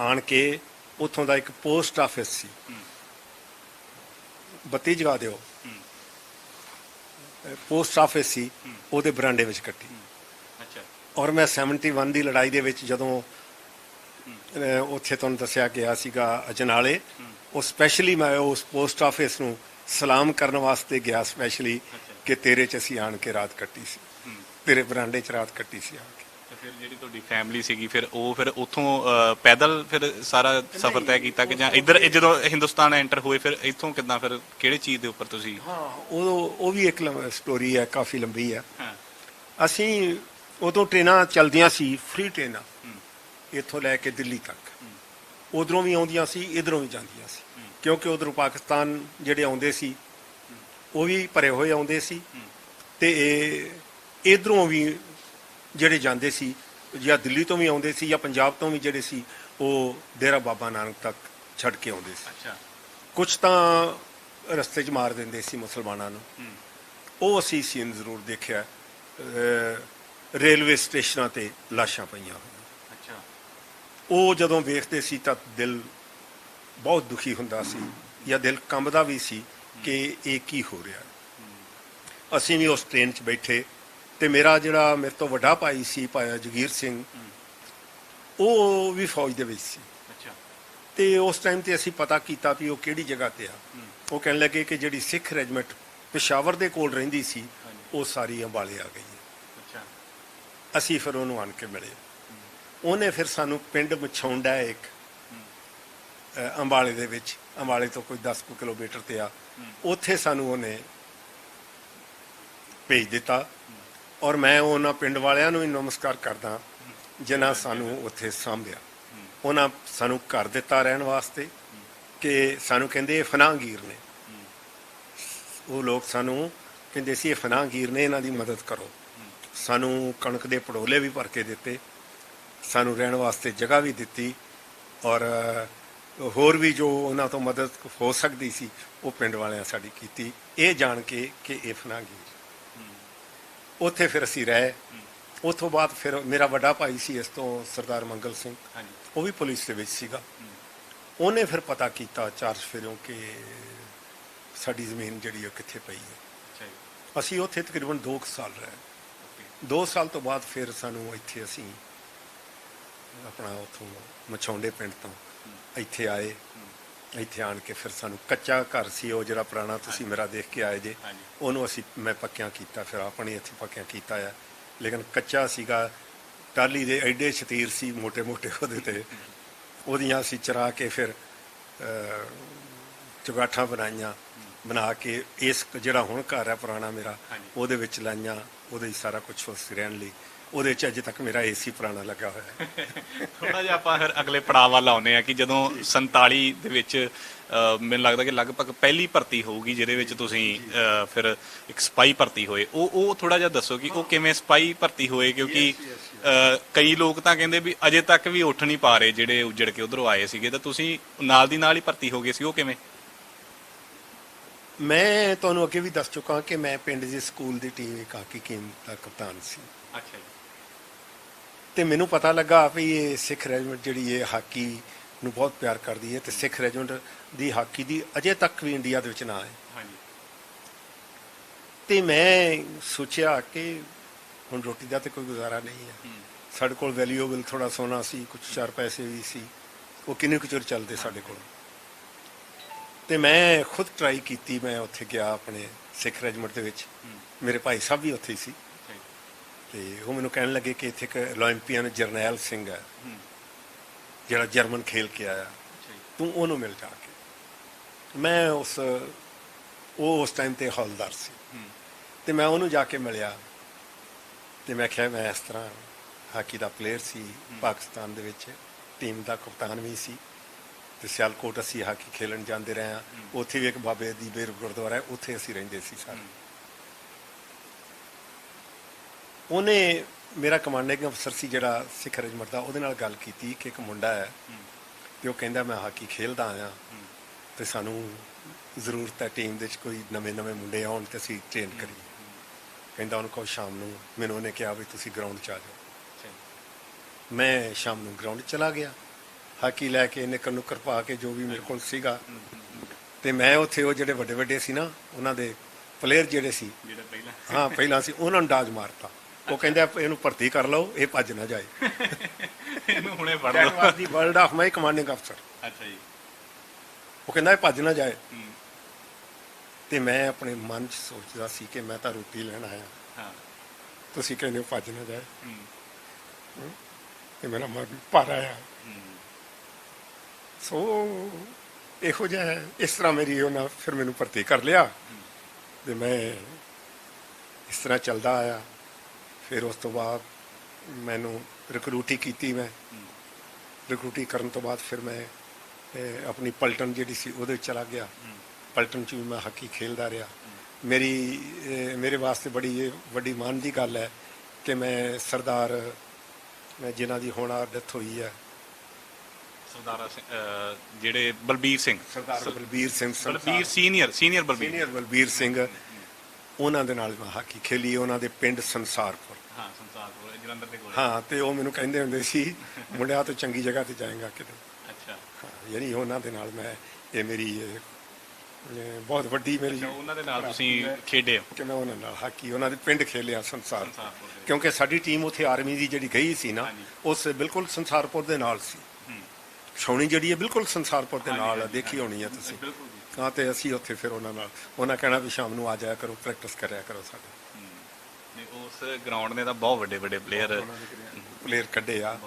ਆਣ ਕੇ ਉੱਥੋਂ ਦਾ ਇੱਕ ਪੋਸਟ ਆਫਿਸ ਸੀ, ਬੱਤੀ ਜਗਾ ਦਿਓ, ਪੋਸਟ ਆਫਿਸ ਸੀ, ਉਹਦੇ ਬਰਾਂਡੇ ਵਿੱਚ ਕੱਟੀ। ਅੱਛਾ, ਔਰ ਮੈਂ 71 ਦੀ ਲੜਾਈ ਦੇ ਵਿੱਚ ਜਦੋਂ ਉੱਥੇ ਤੁਹਾਨੂੰ ਦੱਸਿਆ ਗਿਆ ਸੀਗਾ ਅਜਨਾਲੇ, ਉਹ ਸਪੈਸ਼ਲੀ ਮੈਂ ਉਸ ਪੋਸਟ ਆਫਿਸ ਨੂੰ ਸਲਾਮ ਕਰਨ ਵਾਸਤੇ ਗਿਆ ਸਪੈਸ਼ਲੀ ਕਿ ਤੇਰੇ 'ਚ ਅਸੀਂ ਆਣ ਕੇ ਰਾਤ ਕੱਟੀ ਸੀ, ਤੇਰੇ ਬਰਾਂਡੇ 'ਚ ਰਾਤ ਕੱਟੀ ਸੀ ਆਣ ਕੇ। ਫਿਰ ਜਿਹੜੀ ਤੁਹਾਡੀ ਫੈਮਿਲੀ ਸੀਗੀ ਫਿਰ ਉੱਥੋਂ ਪੈਦਲ ਫਿਰ ਸਾਰਾ ਸਫ਼ਰ ਤੈਅ ਕੀਤਾ ਕਿ ਜਾਂ ਇੱਧਰ ਜਦੋਂ ਹਿੰਦੁਸਤਾਨ ਐਂਟਰ ਹੋਏ ਫਿਰ ਇੱਥੋਂ ਕਿੱਦਾਂ, ਫਿਰ ਕਿਹੜੇ ਚੀਜ਼ ਦੇ ਉੱਪਰ ਤੁਸੀਂ? ਹਾਂ, ਉਹ ਵੀ ਇੱਕ ਸਟੋਰੀ ਹੈ, ਕਾਫੀ ਲੰਬੀ ਹੈ। ਅਸੀਂ ਉਦੋਂ ਟ੍ਰੇਨਾਂ ਚੱਲਦੀਆਂ ਸੀ, ਫ੍ਰੀ ਟ੍ਰੇਨਾਂ, ਇੱਥੋਂ ਲੈ ਕੇ ਦਿੱਲੀ ਤੱਕ। ਉਧਰੋਂ ਵੀ ਆਉਂਦੀਆਂ ਸੀ, ਇੱਧਰੋਂ ਵੀ ਜਾਂਦੀਆਂ ਸੀ, ਕਿਉਂਕਿ ਉਧਰੋਂ ਪਾਕਿਸਤਾਨ ਜਿਹੜੇ ਆਉਂਦੇ ਸੀ ਉਹ ਵੀ ਭਰੇ ਹੋਏ ਆਉਂਦੇ ਸੀ ਤੇ ਇਧਰੋਂ ਵੀ ਜਿਹੜੇ ਜਾਂਦੇ ਸੀ ਜਾਂ ਦਿੱਲੀ ਤੋਂ ਵੀ ਆਉਂਦੇ ਸੀ ਜਾਂ ਪੰਜਾਬ ਤੋਂ ਵੀ ਜਿਹੜੇ ਸੀ ਉਹ ਡੇਰਾ ਬਾਬਾ ਨਾਨਕ ਤੱਕ ਛੱਡ ਕੇ ਆਉਂਦੇ ਸੀ। ਅੱਛਾ। ਕੁਝ ਤਾਂ ਰਸਤੇ 'ਚ ਮਾਰ ਦਿੰਦੇ ਸੀ ਮੁਸਲਮਾਨਾਂ ਨੂੰ। ਉਹ ਅਸੀਂ ਸੀਨ ਜ਼ਰੂਰ ਦੇਖਿਆ। ਰੇਲਵੇ ਸਟੇਸ਼ਨਾਂ ਤੇ ਲਾਸ਼ਾਂ ਪਈਆਂ ਹੋਈਆਂ। ਅੱਛਾ। ਉਹ ਜਦੋਂ ਵੇਖਦੇ ਸੀ ਤਾਂ ਦਿਲ ਬਹੁਤ ਦੁਖੀ ਹੁੰਦਾ ਸੀ ਜਾਂ ਦਿਲ ਕੰਬਦਾ ਵੀ ਸੀ ਕਿ ਇਹ ਕੀ ਹੋ ਰਿਹਾ। ਅਸੀਂ ਵੀ ਉਸ ਟ੍ਰੇਨ 'ਚ ਬੈਠੇ ਤੇ ਮੇਰਾ ਜਿਹੜਾ ਮੇਰੇ ਤੋਂ ਵੱਡਾ ਭਾਈ ਸੀ ਭਾਇਆ ਜਗੀਰ ਸਿੰਘ, ਉਹ ਵੀ ਫੌਜ ਦੇ ਵਿੱਚ ਸੀ। ਅੱਛਾ। ਤੇ ਉਸ ਟਾਈਮ ਤੇ ਅਸੀਂ ਪਤਾ ਕੀਤਾ ਵੀ ਉਹ ਕਿਹੜੀ ਜਗ੍ਹਾ ਤੇ ਆ। ਉਹ ਕਹਿਣ ਲੱਗੇ ਕਿ ਜਿਹੜੀ ਸਿੱਖ ਰੈਜੀਮੈਂਟ ਪਿਸ਼ਾਵਰ ਦੇ ਕੋਲ ਰਹਿੰਦੀ ਸੀ ਉਹ ਸਾਰੀ ਅੰਬਾਲੇ ਆ ਗਈ ਹੈ। ਅੱਛਾ। ਅਸੀਂ ਫਿਰ ਉਹਨੂੰ ਆਣ ਕੇ ਮਿਲੇ। ਉਹਨੇ ਫਿਰ ਸਾਨੂੰ ਪਿੰਡ ਮਛੌਂਡਾ ਇੱਕ ਅੰਬਾਲੇ ਦੇ ਵਿੱਚ, ਅੰਬਾਲੇ ਤੋਂ ਕੋਈ 10 ਕਿਲੋਮੀਟਰ ਤੇ ਆ, ਉੱਥੇ ਸਾਨੂੰ ਉਹਨੇ ਭੇਜ ਦਿੱਤਾ। ਔਰ ਮੈਂ ਉਹਨਾਂ ਪਿੰਡ ਵਾਲਿਆਂ ਨੂੰ ਵੀ ਨਮਸਕਾਰ ਕਰਦਾ ਜਿਨ੍ਹਾਂ ਸਾਨੂੰ ਉੱਥੇ ਸਾਂਭਿਆ। ਉਹਨਾਂ ਸਾਨੂੰ ਘਰ ਦਿੱਤਾ ਰਹਿਣ ਵਾਸਤੇ ਕਿ ਸਾਨੂੰ ਕਹਿੰਦੇ ਇਹ ਫਨਾਹਗੀਰ ਨੇ। ਉਹ ਲੋਕ ਸਾਨੂੰ ਕਹਿੰਦੇ ਸੀ ਇਹ ਫਨਾਹਗੀਰ ਨੇ, ਇਹਨਾਂ ਦੀ ਮਦਦ ਕਰੋ। ਸਾਨੂੰ ਕਣਕ ਦੇ ਪੜੋਲੇ ਵੀ ਭਰ ਕੇ ਦਿੱਤੇ, ਸਾਨੂੰ ਰਹਿਣ ਵਾਸਤੇ ਜਗ੍ਹਾ ਵੀ ਦਿੱਤੀ ਔਰ ਹੋਰ ਵੀ ਜੋ ਉਹਨਾਂ ਤੋਂ ਮਦਦ ਹੋ ਸਕਦੀ ਸੀ ਉਹ ਪਿੰਡ ਵਾਲਿਆਂ ਸਾਡੀ ਕੀਤੀ, ਇਹ ਜਾਣ ਕੇ ਕਿ ਇਹ ਫਨਾਹਗੀਰ। ਉੱਥੇ ਫਿਰ ਅਸੀਂ ਰਹੇ। ਉੱਥੋਂ ਬਾਅਦ ਫਿਰ ਮੇਰਾ ਵੱਡਾ ਭਾਈ ਸੀ ਇਸ ਤੋਂ, ਸਰਦਾਰ ਮੰਗਲ ਸਿੰਘ, ਉਹ ਵੀ ਪੁਲਿਸ ਦੇ ਵਿੱਚ ਸੀਗਾ। ਉਹਨੇ ਫਿਰ ਪਤਾ ਕੀਤਾ ਚਾਰ ਚੁਫੇਰਿਓਂ ਕਿ ਸਾਡੀ ਜ਼ਮੀਨ ਜਿਹੜੀ ਉਹ ਕਿੱਥੇ ਪਈ ਹੈ। ਅਸੀਂ ਉੱਥੇ ਤਕਰੀਬਨ 2 ਸਾਲ ਰਹੇ। 2 ਸਾਲ ਤੋਂ ਬਾਅਦ ਫਿਰ ਸਾਨੂੰ ਇੱਥੇ ਅਸੀਂ ਆਪਣਾ ਉੱਥੋਂ ਮਛੌਂਡੇ ਪਿੰਡ ਤੋਂ ਇੱਥੇ ਆਏ। ਇੱਥੇ ਆਣ ਕੇ ਫਿਰ ਸਾਨੂੰ ਕੱਚਾ ਘਰ ਸੀ ਉਹ ਜਿਹੜਾ ਪੁਰਾਣਾ ਤੁਸੀਂ ਮੇਰਾ ਦੇਖ ਕੇ ਆਏ ਜੇ, ਉਹਨੂੰ ਮੈਂ ਪੱਕਿਆਂ ਕੀਤਾ। ਫਿਰ ਆਪਣੀ ਇੱਥੇ ਪੱਕਿਆਂ ਕੀਤਾ ਆ, ਲੇਕਿਨ ਕੱਚਾ ਸੀਗਾ। ਟਾਹਲੀ ਦੇ ਐਡੇ ਸ਼ਤੀਰ ਸੀ ਮੋਟੇ ਮੋਟੇ ਉਹਦੇ ਤੇ, ਉਹਦੀਆਂ ਅਸੀਂ ਚਰਾ ਕੇ ਫਿਰ ਚੁਗਾਠਾਂ ਬਣਾਈਆਂ, ਬਣਾ ਕੇ ਇਸ ਜਿਹੜਾ ਹੁਣ ਘਰ ਹੈ ਪੁਰਾਣਾ ਮੇਰਾ ਉਹਦੇ ਵਿੱਚ ਲਾਈਆਂ। ਉਹਦੇ ਹੀ ਸਾਰਾ ਕੁਝ ਉਸ ਰਹਿਣ ਲਈ ਉਹਦੇ 'ਚ ਅਜੇ ਤੱਕ ਮੇਰਾ ਏਸੀ ਪੁਰਾਣਾ ਲੱਗਾ ਹੋਇਆ ਹੈ। ਥੋੜਾ ਜਿਹਾ ਆਪਾਂ ਫਿਰ ਅਗਲੇ ਪੜਾਅ ਵੱਲ ਆਉਂਦੇ ਆ ਕਿ ਜਦੋਂ 47 ਦੇ ਵਿੱਚ ਮੈਨੂੰ ਲੱਗਦਾ ਕਿ ਲਗਭਗ ਪਹਿਲੀ ਭਰਤੀ ਹੋਊਗੀ ਜਿਹਦੇ ਵਿੱਚ ਤੁਸੀਂ ਫਿਰ ਇੱਕ ਸਿਪਾਹੀ ਭਰਤੀ ਹੋਏ। ਉਹ ਥੋੜਾ ਜਿਹਾ ਦੱਸੋ ਕਿ ਉਹ ਕਿਵੇਂ ਸਿਪਾਹੀ ਭਰਤੀ ਹੋਏ, ਕਿਉਂਕਿ ਕਈ ਲੋਕ ਤਾਂ ਕਹਿੰਦੇ ਵੀ ਅਜੇ ਤੱਕ ਵੀ ਉੱਠ ਨਹੀਂ ਪਾ ਰਹੇ ਜਿਹੜੇ ਉੱਜੜ ਕੇ ਉਧਰੋਂ ਆਏ ਸੀਗੇ, ਤਾਂ ਤੁਸੀਂ ਨਾਲ ਦੀ ਨਾਲ ਹੀ ਭਰਤੀ ਹੋ ਗਏ ਸੀ, ਉਹ ਕਿਵੇਂ? ਮੈਂ ਤੁਹਾਨੂੰ ਅੱਗੇ ਵੀ ਦੱਸ ਚੁੱਕਾ ਕਿ ਮੈਂ ਪਿੰਡ ਦੇ ਸਕੂਲ ਦੀ ਟੀਮ ਇੱਕ ਹਾਕੀ ਟੀਮ ਦਾ ਕਪਤਾਨ ਸੀ। ਅੱਛਾ ਜੀ। ਤੇ ਮੈਨੂੰ ਪਤਾ ਲੱਗਾ ਵੀ ਇਹ ਸਿੱਖ ਰੈਜੀਮੈਂਟ ਜਿਹੜੀ ਇਹ ਹਾਕੀ ਨੂੰ ਬਹੁਤ ਪਿਆਰ ਕਰਦੀ ਹੈ ਤੇ ਸਿੱਖ ਰੈਜੀਮੈਂਟ ਦੀ ਹਾਕੀ ਦੀ ਅਜੇ ਤੱਕ ਵੀ ਇੰਡੀਆ ਦੇ ਵਿੱਚ ਨਾ ਹੈ। ਹਾਂਜੀ। ਤੇ ਮੈਂ ਸੋਚਿਆ ਕਿ ਹੁਣ ਰੋਟੀ ਦਾ ਤੇ ਕੋਈ ਗੁਜ਼ਾਰਾ ਨਹੀਂ ਹੈ। ਸਾਡੇ ਕੋਲ ਵੈਲਿਊਏਬਲ ਥੋੜਾ ਸੋਨਾ ਸੀ, ਕੁਝ 4 ਪੈਸੇ ਵੀ ਸੀ, ਉਹ ਕਿੰਨੇ ਕੁ ਚਿਰ ਚੱਲਦੇ ਸਾਡੇ ਕੋਲ। ਤੇ ਮੈਂ ਖੁਦ ਟਰਾਈ ਕੀਤੀ। ਮੈਂ ਉੱਥੇ ਗਿਆ ਆਪਣੇ ਸਿੱਖ ਰੈਜੀਮੈਂਟ ਦੇ ਵਿੱਚ, ਮੇਰੇ ਭਾਈ ਸਾਹਿਬ ਵੀ ਉੱਥੇ ਹੀ ਸੀ। ਤੇ ਉਹ ਮੈਨੂੰ ਕਹਿਣ ਲੱਗੇ ਕਿ ਇੱਥੇ ਇੱਕ ਓਲੰਪੀਅਨ ਜਰਨੈਲ ਸਿੰਘ ਹੈ ਜਿਹੜਾ ਜਰਮਨ ਖੇਲ ਕੇ ਆਇਆ, ਤੂੰ ਉਹਨੂੰ ਮਿਲ ਜਾ ਕੇ। ਮੈਂ ਉਸ ਟਾਈਮ ਤੇ ਹੌਲਦਾਰ ਸੀ ਤੇ ਮੈਂ ਉਹਨੂੰ ਜਾ ਕੇ ਮਿਲਿਆ ਤੇ ਮੈਂ ਕਿਹਾ ਮੈਂ ਇਸ ਤਰ੍ਹਾਂ ਹਾਕੀ ਦਾ ਪਲੇਅਰ ਸੀ, ਪਾਕਿਸਤਾਨ ਦੇ ਵਿੱਚ ਟੀਮ ਦਾ ਕਪਤਾਨ ਵੀ ਸੀ ਤੇ ਸਿਆਲਕੋਟ ਅਸੀਂ ਹਾਕੀ ਖੇਲਣ ਜਾਂਦੇ ਰਹੇ ਹਾਂ। ਉੱਥੇ ਵੀ ਇੱਕ ਬਾਬੇ ਦੀ ਬੇਰ ਗੁਰਦੁਆਰਾ ਹੈ, ਉੱਥੇ ਅਸੀਂ ਰਹਿੰਦੇ ਸੀ ਸਾਰੇ। ਉਹਨੇ ਮੇਰਾ ਕਮਾਂਡਿੰਗ ਅਫਸਰ ਸੀ ਜਿਹੜਾ ਸਿੱਖ ਰੈਜੀਮੈਂਟ ਦਾ, ਉਹਦੇ ਨਾਲ ਗੱਲ ਕੀਤੀ ਕਿ ਇੱਕ ਮੁੰਡਾ ਹੈ ਤੇ ਉਹ ਕਹਿੰਦਾ ਮੈਂ ਹਾਕੀ ਖੇਲਦਾ ਆਇਆ ਤੇ ਸਾਨੂੰ ਜ਼ਰੂਰਤ ਹੈ ਟੀਮ ਦੇ ਵਿੱਚ ਕੋਈ ਨਵੇਂ ਮੁੰਡੇ ਆਉਣ ਤੇ ਅਸੀਂ ਟ੍ਰੇਨ ਕਰੀਏ। ਕਹਿੰਦਾ ਉਹਨੂੰ ਕਹੋ ਸ਼ਾਮ ਨੂੰ। ਮੈਨੂੰ ਉਹਨੇ ਕਿਹਾ ਵੀ ਤੁਸੀਂ ਗਰਾਊਂਡ 'ਚ ਆ ਜਾਓ। ਮੈਂ ਸ਼ਾਮ ਨੂੰ ਗਰਾਊਂਡ 'ਚ ਚਲਾ ਗਿਆ, ਹਾਕੀ ਲੈ ਕੇ ਨਿੱਕਰ ਨੁੱਕਰ ਪਾ ਕੇ ਜੋ ਵੀ ਮੇਰੇ ਕੋਲ ਸੀਗਾ। ਤੇ ਮੈਂ ਉੱਥੇ ਉਹ ਜਿਹੜੇ ਵੱਡੇ ਸੀ ਨਾ ਉਹਨਾਂ ਦੇ ਪਲੇਅਰ ਜਿਹੜੇ ਸੀ, ਹਾਂ ਪਹਿਲਾਂ ਸੀ, ਉਹਨਾਂ ਨੂੰ ਡਾਜ ਮਾਰਤਾ। ਉਹ ਕਹਿੰਦਾ ਇਹਨੂੰ ਭਰਤੀ ਕਰ ਲਓ, ਇਹ ਭੱਜ ਨਾ ਜਾਏ। ਇਹਨੂੰ ਹੁਣੇ ਫੜ ਲਓ। ਦੀ ਵਰਲਡ ਆਫ ਮਾਈ ਕਮਾਂਡਿੰਗ ਅਫਸਰ। ਅੱਛਾ ਜੀ। ਉਹ ਕਹਿੰਦਾ ਇਹ ਭੱਜ ਨਾ ਜਾਏ। ਤੇ ਮੈਂ ਆਪਣੇ ਮਨ 'ਚ ਸੋਚਦਾ ਸੀ ਕਿ ਮੈਂ ਤਾਂ ਰੋਟੀ ਲੈਣ ਆਇਆ, ਤੁਸੀਂ ਕਹਿੰਦੇ ਹੋ ਭੱਜ ਨਾ ਜਾਏ। ਤੇ ਮੇਰਾ ਮਨ ਭਰ ਆਇਆ। ਸੋ ਇਹੋ ਜਿਹਾ ਇਸ ਤਰ੍ਹਾਂ ਮੇਰੀ ਉਹਨਾਂ ਫਿਰ ਮੈਨੂੰ ਭਰਤੀ ਕਰ ਲਿਆ ਤੇ ਮੈਂ ਇਸ ਤਰ੍ਹਾਂ ਚੱਲਦਾ ਆਇਆ। ਫਿਰ ਉਸ ਤੋਂ ਬਾਅਦ ਮੈਨੂੰ ਰਿਕਰੂਟੀ ਕੀਤੀ। ਮੈਂ ਰਿਕਰੂਟੀ ਕਰਨ ਤੋਂ ਬਾਅਦ ਫਿਰ ਮੈਂ ਆਪਣੀ ਪਲਟਨ ਜਿਹੜੀ ਸੀ ਉਹਦੇ ਵਿੱਚ ਚਲਾ ਗਿਆ। ਪਲਟਨ 'ਚ ਵੀ ਮੈਂ ਹਾਕੀ ਖੇਲਦਾ ਰਿਹਾ। ਮੇਰੇ ਵਾਸਤੇ ਬੜੀ ਇਹ ਵੱਡੀ ਮਾਣ ਦੀ ਗੱਲ ਹੈ ਕਿ ਮੈਂ ਸਰਦਾਰ ਜਿਨ੍ਹਾਂ ਦੀ ਹੁਣ ਡੈਥ ਹੋਈ ਹੈ, ਸਰਦਾਰਾ ਜਿਹੜੇ ਬਲਬੀਰ ਸਿੰਘ, ਸਰਦਾਰ ਬਲਬੀਰ ਸਿੰਘ, ਬਲਬੀਰ ਸੀਨੀਅਰ ਬਲਬੀਰ ਸਿੰਘ, ਉਹਨਾਂ ਦੇ ਨਾਲ ਮੈਂ ਹਾਕੀ ਖੇਲੀ, ਉਹਨਾਂ ਦੇ ਪਿੰਡ ਸੰਸਾਰਪੁਰ। ਹਾਂ, ਸੰਸਾਰਪੁਰ ਜਲੰਧਰ ਦੇ ਕੋਲ। ਹਾਂ, ਤੇ ਉਹ ਮੈਨੂੰ ਕਹਿੰਦੇ ਹੁੰਦੇ ਸੀ ਮੁੰਡਿਆ ਤੂੰ ਚੰਗੀ ਜਗ੍ਹਾ ਤੇ ਜਾਏਗਾ ਕਿਤੇ। ਅੱਛਾ। ਹਾਂ, ਯਾਨੀ ਉਹਨਾਂ ਦੇ ਨਾਲ ਮੈਂ ਇਹ ਮੇਰੀ ਬਹੁਤ ਵੱਡੀ ਮੇਰੀ ਉਹਨਾਂ ਦੇ ਨਾਲ ਤੁਸੀਂ ਖੇਡੇ ਹੋ ਕਿ ਮੈਂ ਉਹਨਾਂ ਨਾਲ ਹਾਕੀ ਉਹਨਾਂ ਦੇ ਪਿੰਡ ਖੇਲਿਆ ਸੰਸਾਰਪੁਰ, ਸੰਸਾਰਪੁਰ ਦੇ। ਕਿਉਂਕਿ ਸਾਡੀ ਟੀਮ ਉੱਥੇ ਆਰਮੀ ਦੀ ਜਿਹੜੀ ਗਈ ਸੀ ਨਾ, ਹਾਂਜੀ। ਉਸ ਬਿਲਕੁਲ ਸੰਸਾਰਪੁਰ ਦੇ ਨਾਲ ਸੀ। ਛਾਉਣੀ ਜਿਹੜੀ ਹੈ ਬਿਲਕੁਲ ਸੰਸਾਰਪੁਰ ਦੇ ਨਾਲ ਹੈ, ਦੇਖੀ ਹੋਣੀ ਹੈ ਤੁਸੀਂ। ਬਿਲਕੁਲ ਜੀ। ਹਾਂ, ਤੇ ਅਸੀਂ ਉੱਥੇ ਫਿਰ ਉਹਨਾਂ ਨਾਲ ਉਹਨਾਂ ਕਹਿਣਾ ਵੀ ਸ਼ਾਮ ਨੂੰ ਆ ਜਾਇਆ ਕਰੋ, ਪ੍ਰੈਕਟਿਸ ਕਰਿਆ ਕਰੋ ਸਾਡੇ। ਉਸ ਗਰਾਊਂਡ ਨੇ ਤਾਂ ਬਹੁਤ ਵੱਡੇ ਵੱਡੇ ਪਲੇਅਰ ਕੱਢੇ ਆ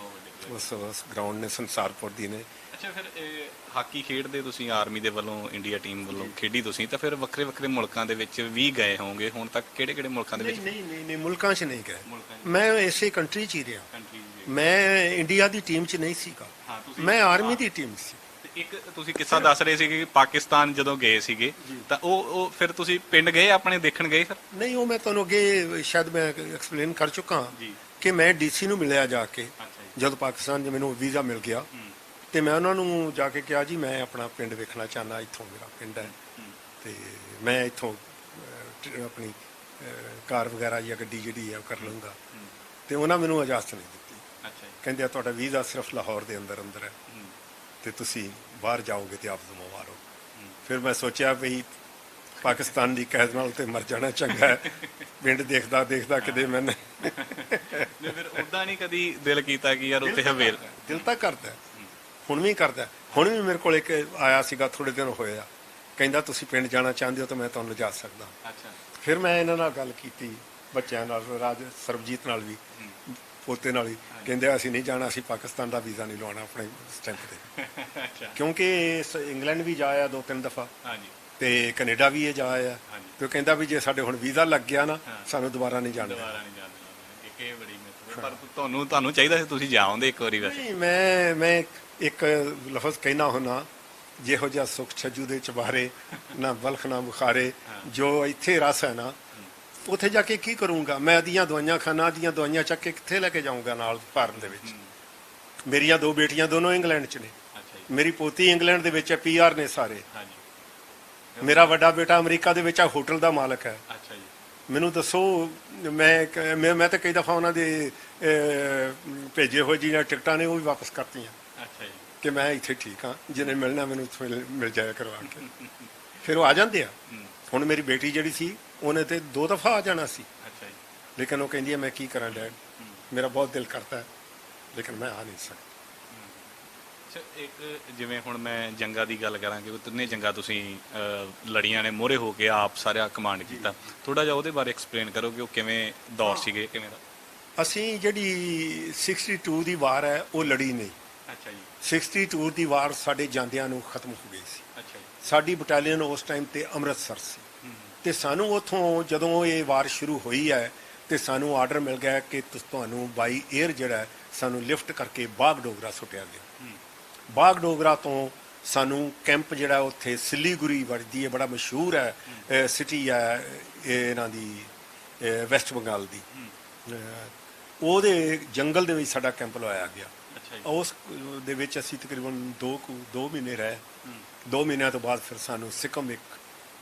ਉਸ ਗਰਾਊਂਡ ਨੇ, ਸੰਸਾਰਪੁਰ ਦੀ ਨੇ। ਅੱਛਾ, ਫਿਰ ਇਹ ਹਾਕੀ ਖੇਡਦੇ ਤੁਸੀਂ ਆਰਮੀ ਦੇ ਵੱਲੋਂ, ਇੰਡੀਆ ਟੀਮ ਵੱਲੋਂ ਖੇਡੀ ਤੁਸੀਂ, ਤਾਂ ਫਿਰ ਵੱਖਰੇ ਵੱਖਰੇ ਮੁਲਕਾਂ ਦੇ ਵਿੱਚ ਵੀ ਗਏ ਹੋਵੋਗੇ। ਹੁਣ ਤੱਕ ਕਿਹੜੇ ਕਿਹੜੇ ਮੁਲਕਾਂ ਦੇ ਵਿੱਚ? ਨਹੀਂ, ਮੁਲਕਾਂ 'ਚ ਨਹੀਂ ਗਏ, ਮੁਲਕਾਂ 'ਚ ਮੈਂ ਇਸੇ ਕੰਟਰੀ 'ਚ ਹੀ ਰਿਹਾ। ਕੰਟਰੀਜ਼ ਮੈਂ ਇੰਡੀਆ ਦੀ ਟੀਮ 'ਚ ਨਹੀਂ ਸੀਗਾ, ਹਾਂ, ਤੁਸੀਂ ਮੈਂ ਆਰਮੀ ਦੀ ਟੀਮ ਸੀ। ਤੇ ਇੱਕ ਤੁਸੀਂ ਕਿੱਸਾ ਦੱਸ ਰਹੇ ਸੀ ਕਿ ਪਾਕਿਸਤਾਨ ਜਦੋਂ ਗਏ ਸੀਗੇ, ਤਾਂ ਉਹ ਫਿਰ ਤੁਸੀਂ ਪਿੰਡ ਗਏ ਆਪਣੇ, ਦੇਖਣ ਗਏ ਫਿਰ? ਨਹੀਂ, ਉਹ ਮੈਂ ਤੁਹਾਨੂੰ ਅੱਗੇ ਸ਼ਾਇਦ ਮੈਂ ਐਕਸਪਲੇਨ ਕਰ ਚੁੱਕਾ ਜੀ। ਕਿ ਮੈਂ ਡੀਸੀ ਨੂੰ ਮਿਲਿਆ ਜਾ ਕੇ, ਅੱਛਾ ਜੀ। ਜਦੋਂ ਪਾਕਿਸਤਾਨ 'ਚ ਮੈਨੂੰ ਵੀਜ਼ਾ ਮਿਲ ਗਿਆ, ਤੇ ਮੈਂ ਉਹਨਾਂ ਨੂੰ ਜਾ ਕੇ ਕਿਹਾ ਜੀ ਮੈਂ ਆਪਣਾ ਪਿੰਡ ਵੇਖਣਾ ਚਾਹੁੰਦਾ, ਇੱਥੋਂ ਮੇਰਾ ਪਿੰਡ ਹੈ, ਤੇ ਮੈਂ ਇੱਥੋਂ ਆਪਣੀ ਕਾਰ ਵਗੈਰਾ ਜਾਂ ਗੱਡੀ ਜਿਹੜੀ ਹੈ ਉਹ ਕਰ ਲਊਂਗਾ। ਤੇ ਉਹਨਾਂ ਮੈਨੂੰ ਇਜਾਜ਼ਤ ਨਹੀਂ ਦਿੱਤੀ। ਅੱਛਾ ਜੀ। ਕਹਿੰਦੇ ਤੁਹਾਡਾ ਵੀਜ਼ਾ ਸਿਰਫ ਲਾਹੌਰ ਦੇ ਅੰਦਰ ਹੈ, ਤੇ ਤੁਸੀਂ ਬਾਹਰ ਜਾਓਗੇ ਤੇ ਆਪ ਜ਼ਮਾ ਮਾਰੋ। ਫਿਰ ਮੈਂ ਸੋਚਿਆ ਵੀ ਪਾਕਿਸਤਾਨ ਦੀ ਕੈਦ ਨਾਲ ਤੇ ਮਰ ਜਾਣਾ ਚੰਗਾ ਹੈ, ਪਿੰਡ ਦੇਖਦਾ ਦੇਖਦਾ ਕਿਤੇ ਮੈਨੇ ਫਿਰ ਉਦਾਂ ਨਹੀਂ ਕਦੀ ਦਿਲ ਕੀਤਾ ਕਿ ਯਾਰ ਉੱਥੇ ਹਵੇਲ? ਦਿਲ ਤਾਂ ਕਰਦਾ, ਹੁਣ ਵੀ ਕਰਦਾ। ਹੁਣ ਵੀ ਮੇਰੇ ਕੋਲ ਇੱਕ ਆਇਆ ਸੀਗਾ, ਥੋੜੇ ਦਿਨ ਹੋਏ ਆ, ਕਹਿੰਦਾ ਤੁਸੀਂ ਪਿੰਡ ਜਾਣਾ ਚਾਹੁੰਦੇ ਹੋ ਤਾਂ ਮੈਂ ਤੁਹਾਨੂੰ ਲਿਜਾ ਸਕਦਾ। ਅੱਛਾ। ਫਿਰ ਮੈਂ ਇਹਨਾਂ ਨਾਲ ਗੱਲ ਕੀਤੀ, ਬੱਚਿਆਂ ਨਾਲ, ਰਾਜ ਸਰਬਜੀਤ ਨਾਲ ਵੀ, ਪੋਤੇ ਨਾਲ ਵੀ, ਕਹਿੰਦੇ ਅਸੀਂ ਨਹੀਂ ਜਾਣਾ, ਅਸੀਂ ਪਾਕਿਸਤਾਨ ਦਾ ਵੀਜ਼ਾ ਨਹੀਂ ਲਵਾਉਣਾ ਆਪਣੇ ਸਟੈਂਪ ਤੇ। ਅੱਛਾ। ਕਿਉਂਕਿ ਇੰਗਲੈਂਡ ਵੀ ਜਾਇਆ 2-3 ਦਫਾ, ਹਾਂਜੀ। ਤੇ ਕੈਨੇਡਾ ਵੀ ਇਹ ਜਾਇਆ, ਤੇ ਉਹ ਕਹਿੰਦਾ ਵੀ ਜੇ ਸਾਡੇ ਹੁਣ ਵੀਜ਼ਾ ਲੱਗ ਗਿਆ ਨਾ, ਸਾਨੂੰ ਦੁਬਾਰਾ ਨਹੀਂ ਜਾਣਾ। ਦੁਬਾਰਾ ਨਹੀਂ ਜਾਣਾ। ਇਹ ਬੜੀ ਮਿਹਨਤ, ਪਰ ਤੁਹਾਨੂੰ ਚਾਹੀਦਾ ਸੀ ਤੁਸੀਂ ਜਾ ਆਉਂਦੇ ਇੱਕ ਵਾਰੀ ਵੈਸੇ। ਨਹੀਂ, ਮੈਂ ਇੱਕ ਲਫ਼ਜ਼ ਕਹਿਣਾ ਹੁੰਨਾ, ਜਿਹੋ ਜਿਹਾ ਸੁੱਖ ਛੱਜੂ ਦੇ ਚਬਾਰੇ, ਨਾ ਬਲਖ ਨਾ ਬੁਖਾਰੇ, ਜੋ ਇੱਥੇ ਰਸ ਹੈ ਨਾ, ਉੱਥੇ ਜਾ ਕੇ ਕੀ ਕਰੂੰਗਾ ਮੈਂ? ਅੱਧੀਆਂ ਦਵਾਈਆਂ ਖਾਣਾ, ਅੱਧੀਆਂ ਦਵਾਈਆਂ ਚੱਕ ਕੇ ਕਿੱਥੇ ਲੈ ਕੇ ਜਾਊਂਗਾ ਨਾਲ ਭਾਰਤ ਦੇ ਵਿੱਚ? ਮੇਰੀਆਂ 2 ਬੇਟੀਆਂ ਦੋਨੋਂ ਇੰਗਲੈਂਡ 'ਚ ਨੇ, ਮੇਰੀ ਪੋਤੀ ਇੰਗਲੈਂਡ ਦੇ ਵਿੱਚ ਹੈ, PR ਨੇ ਸਾਰੇ। ਮੇਰਾ ਵੱਡਾ ਬੇਟਾ ਅਮਰੀਕਾ ਦੇ ਵਿੱਚ ਆ, ਹੋਟਲ ਦਾ ਮਾਲਕ ਹੈ। ਅੱਛਾ ਜੀ। ਮੈਨੂੰ ਦੱਸੋ, ਮੈਂ ਤਾਂ ਕਈ ਦਫਾ ਉਹਨਾਂ ਦੇ ਭੇਜੇ ਹੋਏ ਜਿਹੜੀਆਂ ਟਿਕਟਾਂ ਨੇ ਉਹ ਵੀ ਵਾਪਸ ਕਰਤੀਆਂ। ਅੱਛਾ ਜੀ। ਕਿ ਮੈਂ ਇੱਥੇ ਠੀਕ ਹਾਂ, ਜਿਹਨੇ ਮਿਲਣਾ ਮੈਨੂੰ ਇੱਥੋਂ ਮਿਲ ਜਾਇਆ ਕਰਵਾ ਕੇ। ਫਿਰ ਉਹ ਆ ਜਾਂਦੇ ਆ। ਹੁਣ ਮੇਰੀ ਬੇਟੀ ਜਿਹੜੀ ਸੀ, ਉਹਨੇ ਤੇ 2 ਦਫਾ ਆ ਜਾਣਾ ਸੀ, ਅੱਛਾ ਜੀ। ਲੇਕਿਨ ਉਹ ਕਹਿੰਦੀ ਹੈ ਮੈਂ ਕੀ ਕਰਾਂ ਡੈਡ, ਮੇਰਾ ਬਹੁਤ ਦਿਲ ਕਰਦਾ ਹੈ, ਲੇਕਿਨ ਮੈਂ ਆ ਨਹੀਂ ਸਕਦਾ। ਇੱਕ ਜਿਵੇਂ ਹੁਣ ਮੈਂ ਜੰਗਾਂ ਦੀ ਗੱਲ ਕਰਾਂ ਕਿ ਤਿੰਨੇ ਜੰਗਾਂ ਤੁਸੀਂ ਲੜੀਆਂ ਨੇ, ਮੋਹਰੇ ਹੋ ਕੇ ਆਪ ਸਾਰਾ ਕਮਾਂਡ ਕੀਤਾ, ਥੋੜਾ ਜਿਹਾ ਉਹਦੇ ਬਾਰੇ ਐਕਸਪਲੇਨ ਕਰੋ ਕਿ ਉਹ ਕਿਵੇਂ ਦੌਰ ਸੀਗੇ, ਕਿਵੇਂ ਦਾ? ਅਸੀਂ ਜਿਹੜੀ 62 ਦੀ ਵਾਰ ਹੈ ਉਹ ਲੜੀ ਨਹੀਂ। ਅੱਛਾ ਜੀ। 62 ਦੀ ਵਾਰ ਸਾਡੇ ਜਾਂਦਿਆਂ ਨੂੰ ਖਤਮ ਹੋ ਗਈ ਸੀ। ਅੱਛਾ ਜੀ। ਸਾਡੀ ਬਟਾਲੀਅਨ ਉਸ ਟਾਈਮ ਤੇ ਅੰਮ੍ਰਿਤਸਰ ਸੀ, ਤੇ ਸਾਨੂੰ ਉੱਥੋਂ ਜਦੋਂ ਇਹ ਵਾਰ ਸ਼ੁਰੂ ਹੋਈ ਹੈ ਤੇ ਸਾਨੂੰ ਆਰਡਰ ਮਿਲ ਗਿਆ ਕਿ ਤੁਹਾਨੂੰ ਬਾਈ 에ਅਰ ਜਿਹੜਾ ਸਾਨੂੰ ਲਿਫਟ ਕਰਕੇ ਬਾਗ ਡੋਗਰਾ ਸੁੱਟਿਆ ਗਿਆ। ਬਾਗ ਡੋਗਰਾ ਤੋਂ ਸਾਨੂੰ ਕੈਂਪ ਜਿਹੜਾ ਉੱਥੇ ਸਿਲੀਗੁੜੀ ਵਰਦੀ ਹੈ, ਬੜਾ ਮਸ਼ਹੂਰ ਹੈ ਸਿਟੀ ਹੈ ਇਹਨਾਂ ਦੀ, ਵੈਸਟ ਬੰਗਾਲ ਦੀ, ਉਹਦੇ ਜੰਗਲ ਦੇ ਵਿੱਚ ਸਾਡਾ ਕੈਂਪ ਲਵਾਇਆ ਗਿਆ। ਉਸ ਦੇ ਵਿੱਚ ਅਸੀਂ ਤਕਰੀਬਨ 2 ਮਹੀਨੇ ਰਹੇ। 2 ਮਹੀਨਿਆਂ ਤੋਂ ਬਾਅਦ ਫਿਰ ਸਾਨੂੰ ਸਿੱਕਮ ਇੱਕ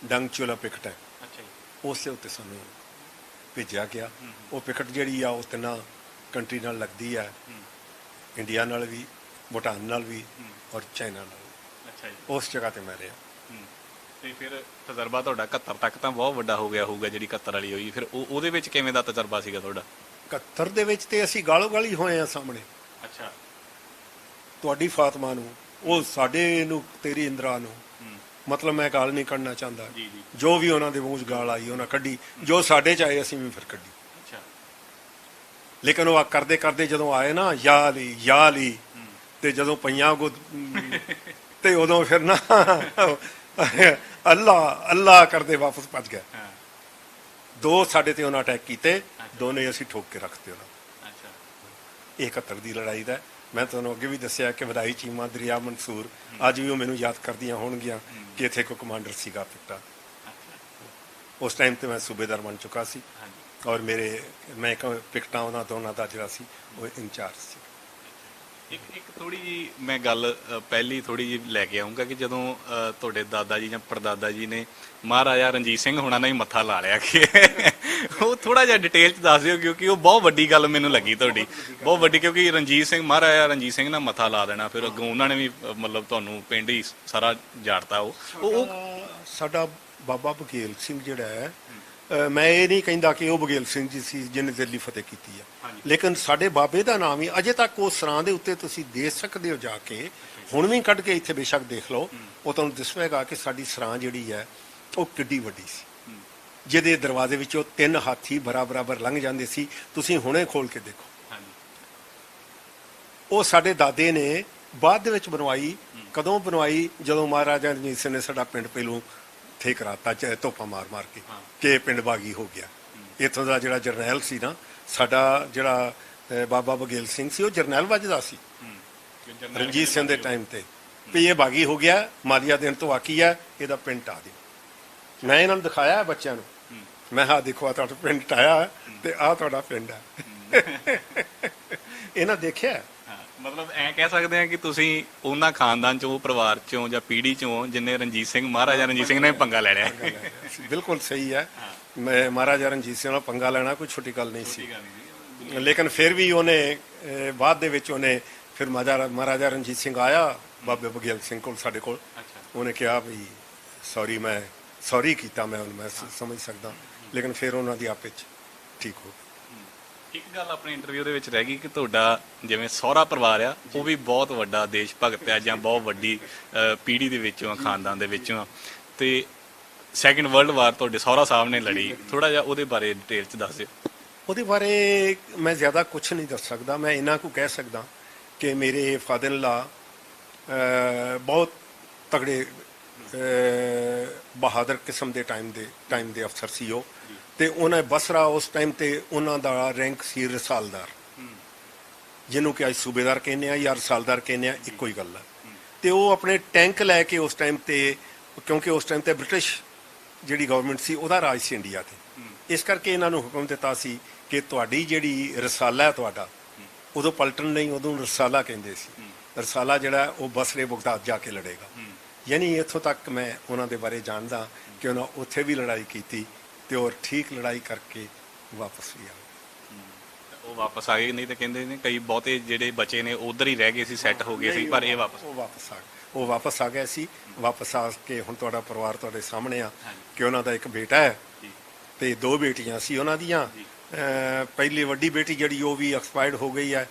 ਡੰਗਚੋਲਾ ਪਿਕਟ ਹੈ, ਉਸ ਦੇ ਉੱਤੇ ਸਾਨੂੰ ਭੇਜਿਆ ਗਿਆ। ਉਹ ਪਿਕਟ ਜਿਹੜੀ ਆ ਉਹ 3 ਕੰਟਰੀ ਨਾਲ ਲੱਗਦੀ ਹੈ, ਇੰਡੀਆ ਨਾਲ ਵੀ, ਭੂਟਾਨ ਨਾਲ ਵੀ, ਔਰ ਚਾਈਨਾ ਨਾਲ ਵੀ। ਅੱਛਾ ਜੀ। ਉਸ ਜਗ੍ਹਾ ਤੇ ਮੈਂ ਰਿਹਾ। ਤੇ ਫਿਰ ਤਜਰਬਾ ਤੁਹਾਡਾ 71 ਤੱਕ ਤਾਂ ਬਹੁਤ ਵੱਡਾ ਹੋ ਗਿਆ ਹੋਊਗਾ, ਜਿਹੜੀ 71 ਵਾਲੀ ਹੋਈ, ਫਿਰ ਉਹਦੇ ਵਿੱਚ ਕਿਵੇਂ ਦਾ ਤਜਰਬਾ ਸੀਗਾ ਤੁਹਾਡਾ? 71 ਦੇ ਵਿੱਚ ਤੇ ਅਸੀਂ ਗਾਲੋ ਗਾਲੀ ਹੋਏ ਆ ਸਾਹਮਣੇ। ਅੱਛਾ। ਤੁਹਾਡੀ ਫਾਤਮਾ ਨੂੰ, ਉਹ ਸਾਡੇ ਨੂੰ, ਤੇਰੀ ਇੰਦਰਾ ਨੂੰ, ਮਤਲਬ ਮੈਂ ਗਾਲ ਨਹੀਂ ਕੱਢਣਾ ਚਾਹੁੰਦਾ, ਜੋ ਵੀ ਉਹਨਾਂ ਦੇ ਮੂੰਹ 'ਚ ਗਾਲ ਆਈ ਉਹਨਾਂ ਕੱਢੀ, ਜੋ ਸਾਡੇ 'ਚ ਆਏ ਅਸੀਂ ਵੀ ਫਿਰ ਕੱਢੀ। ਅੱਛਾ। ਲੇਕਿਨ ਉਹ ਕਰਦੇ ਕਰਦੇ ਜਦੋਂ ਆਏ ਨਾ ਯਾ ਅਲੀ ਤੇ ਜਦੋਂ ਪਈਆਂ ਤੇ ਉਦੋਂ ਫਿਰ ਨਾ ਅੱਲਾ ਕਰਦੇ ਵਾਪਸ ਭੱਜ ਗਏ। 2 ਸਾਡੇ ਤੇ ਉਹਨਾਂ ਅਟੈਕ ਕੀਤੇ, ਦੋਨੇ ਅਸੀਂ ਠੋਕ ਕੇ ਰੱਖਤੇ ਉਹਨਾਂ। ਅੱਛਾ। ਇਹ 71 ਦੀ ਲੜਾਈ ਦਾ ਮੈਂ ਤੁਹਾਨੂੰ ਅੱਗੇ ਵੀ ਦੱਸਿਆ ਕਿ ਵਧਾਈ ਚੀਮਾ, ਦਰਿਆ ਮਨਸੂਰ, ਅੱਜ ਵੀ ਉਹ ਮੈਨੂੰ ਯਾਦ ਕਰਦੀਆਂ ਹੋਣਗੀਆਂ ਕਿ ਇੱਥੇ ਕੋਈ ਕਮਾਂਡਰ ਸੀਗਾ ਪਿੱਟਾ। ਉਸ ਟਾਈਮ ਤੇ ਮੈਂ ਸੂਬੇਦਾਰ ਬਣ ਚੁੱਕਾ ਸੀ ਔਰ ਮੈਂ ਪਿਕਟਾਂ ਉਹਨਾਂ ਦੋਨਾਂ ਦਾ ਜਿਹੜਾ ਸੀ ਉਹ ਇੰਚਾਰਜ ਸੀ। ਇੱਕ ਥੋੜੀ ਜੀ ਮੈਂ ਗੱਲ ਪਹਿਲੀ ਥੋੜੀ ਜੀ ਲੈ ਕੇ ਆਉਂਗਾ ਕਿ ਜਦੋਂ ਤੁਹਾਡੇ ਦਾਦਾ ਜੀ ਜਾਂ ਪੜਦਾਦਾ ਜੀ ਨੇ ਮਹਾਰਾਜਾ ਰਣਜੀਤ ਸਿੰਘ ਹੋਣਾ ਨਾਲ ਹੀ ਮੱਥਾ ਲਾ ਲਿਆ ਕਿ ਉਹ ਥੋੜਾ ਜਿਹਾ ਡਿਟੇਲ ਚ ਦੱਸ ਦਿਓ, ਕਿਉਂਕਿ ਉਹ ਬਹੁਤ ਵੱਡੀ ਗੱਲ ਮੈਨੂੰ ਲੱਗੀ ਤੁਹਾਡੀ, ਬਹੁਤ ਵੱਡੀ, ਕਿਉਂਕਿ ਮਹਾਰਾਜਾ ਰਣਜੀਤ ਸਿੰਘ ਨਾਲ ਮੱਥਾ ਲਾ ਦੇਣਾ, ਫਿਰ ਅੱਗੋਂ ਉਹਨਾਂ ਨੇ ਵੀ ਮਤਲਬ ਤੁਹਾਨੂੰ ਪਿੰਡ ਹੀ ਸਾਰਾ ਜਾੜਤਾ। ਉਹ ਸਾਡਾ ਬਾਬਾ ਬਘੇਲ ਸਿੰਘ ਜਿਹੜਾ ਹੈ, ਮੈਂ ਇਹ ਨਹੀਂ ਕਹਿੰਦਾ ਕਿ ਉਹ ਬਘੇਲ ਸਿੰਘ ਜੀ ਸੀ ਜਿਹਨੇ ਦਿੱਲੀ ਫਤਿਹ ਕੀਤੀ ਆ, ਲੇਕਿਨ ਸਾਡੇ ਬਾਬੇ ਦਾ ਨਾਮ ਹੀ ਅਜੇ ਤੱਕ ਉਹ ਸਰਾਂ ਦੇ ਉੱਤੇ ਤੁਸੀਂ ਦੇਖ ਸਕਦੇ ਹੋ ਜਾ ਕੇ, ਹੁਣ ਵੀ ਕੱਢ ਕੇ ਇੱਥੇ ਬੇਸ਼ੱਕ ਦੇਖ ਲਓ, ਉਹ ਤੁਹਾਨੂੰ ਦਿਸੇਗਾ ਕਿ ਸਾਡੀ ਸਰਾਂ ਜਿਹੜੀ ਹੈ ਉਹ ਕਿੱਡੀ ਵੱਡੀ ਸੀ, ਜਿਹਦੇ ਦਰਵਾਜ਼ੇ ਵਿੱਚੋਂ 3 ਹਾਥੀ ਬਰਾਬਰ ਲੰਘ ਜਾਂਦੇ ਸੀ। ਤੁਸੀਂ ਹੁਣੇ ਖੋਲ ਕੇ ਦੇਖੋ, ਉਹ ਸਾਡੇ ਦਾਦੇ ਨੇ ਬਾਅਦ ਦੇ ਵਿੱਚ ਬਣਵਾਈ। ਕਦੋਂ ਬਣਵਾਈ? ਜਦੋਂ ਮਹਾਰਾਜਾ ਰਣਜੀਤ ਸਿੰਘ ਨੇ ਸਾਡਾ ਪਿੰਡ ਪਹਿਲੋਂ ਥੇ ਕਰਾਤਾ ਧੋਪਾ ਮਾਰ ਕੇ ਕਿ ਪਿੰਡ ਬਾਗੀ ਹੋ ਗਿਆ। ਇੱਥੋਂ ਦਾ ਜਿਹੜਾ ਜਰਨੈਲ ਸੀ ਨਾ ਸਾਡਾ, ਜਿਹੜਾ ਬਾਬਾ ਬਘੇਲ ਸਿੰਘ ਸੀ, ਉਹ ਜਰਨੈਲ ਵੱਜਦਾ ਸੀ ਰਣਜੀਤ ਸਿੰਘ ਦੇ ਟਾਈਮ ਤੇ, ਵੀ ਇਹ ਬਾਗੀ ਹੋ ਗਿਆ, ਮਾਲੀਆ ਦੇਣ ਤੋਂ ਬਾਕੀ ਹੈ, ਇਹਦਾ ਪਿੰਡ ਢਾ ਦਿਓ। ਮੈਂ ਇਹਨਾਂ ਨੂੰ ਦਿਖਾਇਆ ਬੱਚਿਆਂ ਨੂੰ, ਮੈਂ ਕਿਹਾ ਦੇਖੋ ਆ ਤੁਹਾਡਾ ਪਿੰਡ ਢਾਇਆ ਤੇ ਆਹ ਤੁਹਾਡਾ ਪਿੰਡ ਹੈ। ਇਹਨਾਂ ਦੇਖਿਆ। ਮਤਲਬ ਐਂ ਕਹਿ ਸਕਦੇ ਆ ਕਿ ਤੁਸੀਂ ਉਹਨਾਂ ਖਾਨਦਾਨ ਚੋਂ, ਪਰਿਵਾਰ ਚੋਂ ਜਾਂ ਪੀੜ੍ਹੀ ਚੋਂ ਜਿੰਨੇ ਮਹਾਰਾਜਾ ਰਣਜੀਤ ਸਿੰਘ ਨੇ ਪੰਗਾ ਲੈ ਲਿਆ। ਬਿਲਕੁਲ ਸਹੀ ਹੈ। ਮੈਂ ਮਹਾਰਾਜਾ ਰਣਜੀਤ ਸਿੰਘ ਨਾਲ ਪੰਗਾ ਲੈਣਾ ਕੋਈ ਛੋਟੀ ਗੱਲ ਨਹੀਂ ਸੀ, ਲੇਕਿਨ ਫਿਰ ਵੀ ਉਹਨੇ ਬਾਅਦ ਦੇ ਵਿੱਚ ਉਹਨੇ ਫਿਰ ਮਹਾਰਾਜਾ ਰਣਜੀਤ ਸਿੰਘ ਆਇਆ ਬਾਬੇ ਬਘੇਲ ਸਿੰਘ ਕੋਲ, ਸਾਡੇ ਕੋਲ, ਉਹਨੇ ਕਿਹਾ ਵੀ ਸੌਰੀ ਕੀਤਾ, ਮੈਂ ਸਮਝ ਸਕਦਾ, ਲੇਕਿਨ ਫਿਰ ਉਹਨਾਂ ਦੀ ਆਪੇ 'ਚ ਠੀਕ ਹੋ ਗਈ। ਇੱਕ ਗੱਲ ਆਪਣੀ ਇੰਟਰਵਿਊ ਦੇ ਵਿੱਚ ਰਹਿ ਗਈ ਕਿ ਤੁਹਾਡਾ ਜਿਵੇਂ ਸਹੁਰਾ ਪਰਿਵਾਰ ਆ ਉਹ ਵੀ ਬਹੁਤ ਵੱਡਾ ਦੇਸ਼ ਭਗਤ ਹੈ ਜਾਂ ਬਹੁਤ ਵੱਡੀ ਪੀੜ੍ਹੀ ਦੇ ਵਿੱਚੋਂ, ਖਾਨਦਾਨ ਦੇ ਵਿੱਚੋਂ, ਤੇ ਸੈਕੰਡ ਵਰਲਡ ਵਾਰ ਤੁਹਾਡੇ ਸਹੁਰਾ ਸਾਹਿਬ ਨੇ ਲੜੀ, ਥੋੜਾ ਜਿਹਾ ਉਹਦੇ ਬਾਰੇ ਡਿਟੇਲ ਚ ਦੱਸ ਦਿਓ। ਉਹਦੇ ਬਾਰੇ ਮੈਂ ਜ਼ਿਆਦਾ ਕੁਝ ਨਹੀਂ ਦੱਸ ਸਕਦਾ। ਮੈਂ ਇੰਨਾ ਕੁ ਕਹਿ ਸਕਦਾ ਕਿ ਮੇਰੇ ਫਾਦਰ ਇਨ ਲਾ ਬਹੁਤ ਤਗੜੇ ਬਹਾਦਰ ਕਿਸਮ ਦੇ ਟਾਈਮ ਦੇ ਅਫਸਰ ਸੀ ਉਹ, ਤੇ ਉਹਨਾਂ ਬਸਰਾ ਉਸ ਟਾਈਮ ਤੇ ਉਹਨਾਂ ਦਾ ਰੈਂਕ ਸੀ ਰਸਾਲਦਾਰ, ਜਿਹਨੂੰ ਕਿ ਅੱਜ ਸੂਬੇਦਾਰ ਕਹਿੰਦੇ ਆ ਜਾਂ ਰਸਾਲਦਾਰ ਕਹਿੰਦੇ ਆ, ਇੱਕੋ ਹੀ ਗੱਲ ਹੈ। ਤੇ ਉਹ ਆਪਣੇ ਟੈਂਕ ਲੈ ਕੇ ਉਸ ਟਾਈਮ ਤੇ, ਕਿਉਂਕਿ ਉਸ ਟਾਈਮ ਤੇ ਬ੍ਰਿਟਿਸ਼ ਜਿਹੜੀ ਗਵਰਨਮੈਂਟ ਸੀ ਉਹਦਾ ਰਾਜ ਸੀ ਇੰਡੀਆ ਤੇ, ਇਸ ਕਰਕੇ ਇਹਨਾਂ ਨੂੰ ਹੁਕਮ ਦਿੱਤਾ ਸੀ ਕਿ ਤੁਹਾਡੀ ਜਿਹੜੀ ਰਸਾਲਾ ਹੈ ਤੁਹਾਡਾ, ਉਦੋਂ ਪਲਟਨ ਨਹੀਂ, ਉਦੋਂ ਰਸਾਲਾ ਕਹਿੰਦੇ ਸੀ, ਰਸਾਲਾ ਜਿਹੜਾ ਉਹ ਬਸਰੇ ਬਗਦਾਦ ਜਾ ਕੇ ਲੜੇਗਾ। ਯਾਨੀ ਇੱਥੋਂ ਤੱਕ ਮੈਂ ਉਹਨਾਂ ਦੇ ਬਾਰੇ ਜਾਣਦਾ ਕਿ ਉਹਨਾਂ ਉੱਥੇ ਵੀ ਲੜਾਈ ਕੀਤੀ ਤੇ ਉਹ ਠੀਕ ਲੜਾਈ ਕਰਕੇ ਵਾਪਸ ਵੀ ਆ ਗਏ। ਉਹ ਵਾਪਸ ਆ ਗਏ, ਨਹੀਂ ਤਾਂ ਕਹਿੰਦੇ ਨੇ ਕਈ ਬਹੁਤੇ ਜਿਹੜੇ ਬਚੇ ਨੇ ਉਧਰ ਹੀ ਰਹਿ ਗਏ ਸੀ, ਸੈੱਟ ਹੋ ਗਏ ਸੀ, ਪਰ ਇਹ ਵਾਪਸ ਆ ਗਏ ਸੀ। ਵਾਪਸ ਆ ਕੇ ਹੁਣ ਤੁਹਾਡਾ ਪਰਿਵਾਰ ਤੁਹਾਡੇ ਸਾਹਮਣੇ ਆ ਕਿ ਉਹਨਾਂ ਦਾ ਇੱਕ ਬੇਟਾ ਹੈ ਤੇ 2 ਬੇਟੀਆਂ ਸੀ ਉਹਨਾਂ ਦੀਆਂ। ਪਹਿਲੀ ਵੱਡੀ ਬੇਟੀ ਜਿਹੜੀ ਉਹ ਵੀ ਐਕਸਪਾਇਰਡ ਹੋ ਗਈ ਹੈ,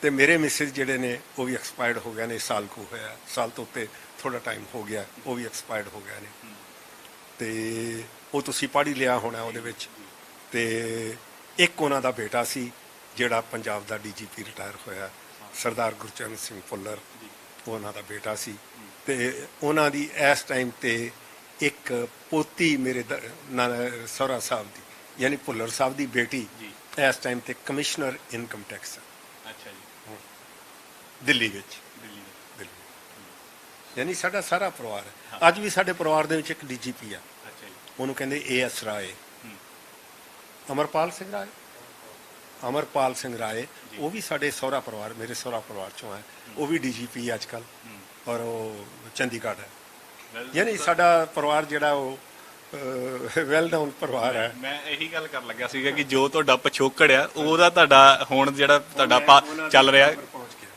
ਤੇ ਮੇਰੇ ਮਿਸਿਸ ਜਿਹੜੇ ਨੇ ਉਹ ਵੀ ਐਕਸਪਾਇਰਡ ਹੋ ਗਏ ਨੇ, ਸਾਲ ਕੁ ਹੋਇਆ, ਸਾਲ ਤੋਂ ਉੱਤੇ ਥੋੜਾ ਟਾਈਮ ਹੋ ਗਿਆ, ਉਹ ਵੀ ਐਕਸਪਾਇਰਡ ਹੋ ਗਏ ਨੇ। ਤੇ ਉਹ ਤੁਸੀਂ ਪੜ੍ਹ ਹੀ ਲਿਆ ਹੋਣਾ ਉਹਦੇ ਵਿੱਚ। ਤੇ ਇੱਕ ਉਹਨਾਂ ਦਾ ਬੇਟਾ ਸੀ ਜਿਹੜਾ ਪੰਜਾਬ ਦਾ DGP ਰਿਟਾਇਰ ਹੋਇਆ, ਸਰਦਾਰ ਗੁਰਚਰਨ ਸਿੰਘ ਭੁੱਲਰ, ਉਹਨਾਂ ਦਾ ਬੇਟਾ ਸੀ। ਤੇ ਉਹਨਾਂ ਦੀ ਇਸ ਟਾਈਮ ਤੇ ਇੱਕ ਪੋਤੀ ਮੇਰੇ ਸਹੁਰਾ ਸਾਹਿਬ ਦੀ, ਯਾਨੀ ਭੁੱਲਰ ਸਾਹਿਬ ਦੀ ਬੇਟੀ, ਇਸ ਟਾਈਮ ਤੇ ਕਮਿਸ਼ਨਰ ਇਨਕਮ ਟੈਕਸ ਦਿੱਲੀ ਵਿੱਚ। ਯਾਨੀ ਸਾਡਾ ਸਾਰਾ ਪਰਿਵਾਰ ਹੈ। ਅੱਜ ਵੀ ਸਾਡੇ ਪਰਿਵਾਰ ਦੇ ਵਿੱਚ ਇੱਕ DGP ਆ, ਉਹਨੂੰ ਕਹਿੰਦੇ AS ਰਾਏ, ਅਮਰਪਾਲ ਸਿੰਘ ਰਾਏ, ਉਹ ਵੀ ਸਾਡੇ ਸਹੁਰਾ ਪਰਿਵਾਰ, ਮੇਰੇ ਸਹੁਰਾ ਪਰਿਵਾਰ ਚੋਂ ਹੈ, ਉਹ ਵੀ DGP ਅੱਜ ਕੱਲ, ਔਰ ਉਹ ਚੰਡੀਗੜ੍ਹ ਹੈ। ਯਾਨੀ ਸਾਡਾ ਪਰਿਵਾਰ ਜਿਹੜਾ ਉਹ ਵੈਲ ਨਾਊਨ ਪਰਿਵਾਰ ਹੈ। ਮੈਂ ਇਹੀ ਗੱਲ ਕਰਨ ਲੱਗਾ ਸੀਗਾ ਕਿ ਜੋ ਤੁਹਾਡਾ ਪਿਛੋਕੜ ਆ ਉਹਦਾ ਤੁਹਾਡਾ ਹੁਣ ਜਿਹੜਾ ਤੁਹਾਡਾ ਚੱਲ ਰਿਹਾ,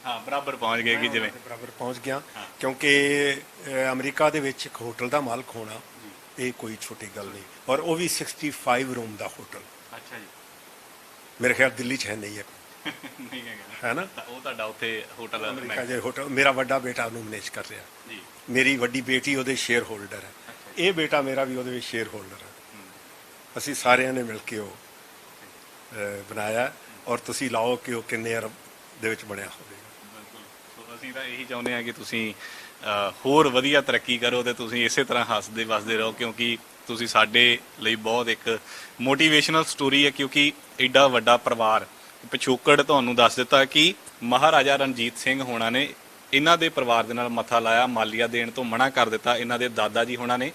ਹਾਂ, ਬਰਾਬਰ ਪਹੁੰਚ ਗਏ ਕਿ ਜਿਵੇਂ ਬਰਾਬਰ ਪਹੁੰਚ ਗਿਆ, ਕਿਉਂਕਿ ਅਮਰੀਕਾ ਦੇ ਵਿੱਚ ਇੱਕ ਹੋਟਲ ਦਾ ਮਾਲਕ ਹੋਣਾ ਇਹ ਕੋਈ ਛੋਟੀ ਗੱਲ ਨਹੀਂ, ਔਰ ਉਹ ਵੀ 65 ਰੂਮ ਦਾ ਹੋਟਲ। ਅੱਛਾ ਜੀ। ਮੇਰੇ ਖਿਆਲ ਦਿੱਲੀ 'ਚ ਹੈ ਨਹੀਂ ਨਹੀਂ ਹੈ ਨਾ, ਉਹ ਤੁਹਾਡਾ ਉੱਥੇ ਹੋਟਲ ਅਮਰੀਕਾ ਦੇ ਹੋਟਲ। ਮੇਰਾ ਵੱਡਾ ਬੇਟਾ ਉਹਨੂੰ ਮੈਨੇਜ ਕਰ ਰਿਹਾ ਜੀ, ਮੇਰੀ ਵੱਡੀ ਬੇਟੀ ਉਹਦੇ ਸ਼ੇਅਰ ਹੋਲਡਰ ਹੈ, ਇਹ ਬੇਟਾ ਮੇਰਾ ਵੀ ਉਹਦੇ ਵਿੱਚ ਸ਼ੇਅਰ ਹੋਲਡਰ ਹੈ। ਅਸੀਂ ਸਾਰਿਆਂ ਨੇ ਮਿਲ ਕੇ ਉਹ ਬਣਾਇਆ, ਔਰ ਤੁਸੀਂ ਲਾਓ ਕਿ ਉਹ ਕਿੰਨੇ ਅਰਬ ਦੇ ਵਿੱਚ ਬਣਿਆ ਹੋਵੇਗਾ। ਬਿਲਕੁਲ, ਅਸੀਂ ਤਾਂ ਇਹੀ ਚਾਹੁੰਦੇ ਹਾਂ ਕਿ ਤੁਸੀਂ ਹੋਰ ਵਧੀਆ ਤਰੱਕੀ ਕਰੋ ਤੇ ਤੁਸੀਂ ਇਸੇ ਤਰ੍ਹਾਂ ਹੱਸਦੇ ਵਸਦੇ ਰਹੋ, ਕਿਉਂਕਿ ਤੁਸੀਂ ਸਾਡੇ ਲਈ ਬਹੁਤ ਇੱਕ ਮੋਟੀਵੇਸ਼ਨਲ ਸਟੋਰੀ ਹੈ। ਕਿਉਂਕਿ ਐਡਾ ਵੱਡਾ ਪਰਿਵਾਰ, ਪਿਛੋਕੜ ਤੁਹਾਨੂੰ ਦੱਸ ਦਿੱਤਾ ਕਿ ਮਹਾਰਾਜਾ ਰਣਜੀਤ ਸਿੰਘ ਹੋਣਾ ਨੇ ਇਹਨਾਂ ਦੇ ਪਰਿਵਾਰ ਦੇ ਨਾਲ ਮੱਥਾ ਲਾਇਆ, ਮਾਲੀਆ ਦੇਣ ਤੋਂ ਮਨਾ ਕਰ ਦਿੱਤਾ ਇਹਨਾਂ ਦੇ ਦਾਦਾ ਜੀ ਹੋਣਾ ਨੇ,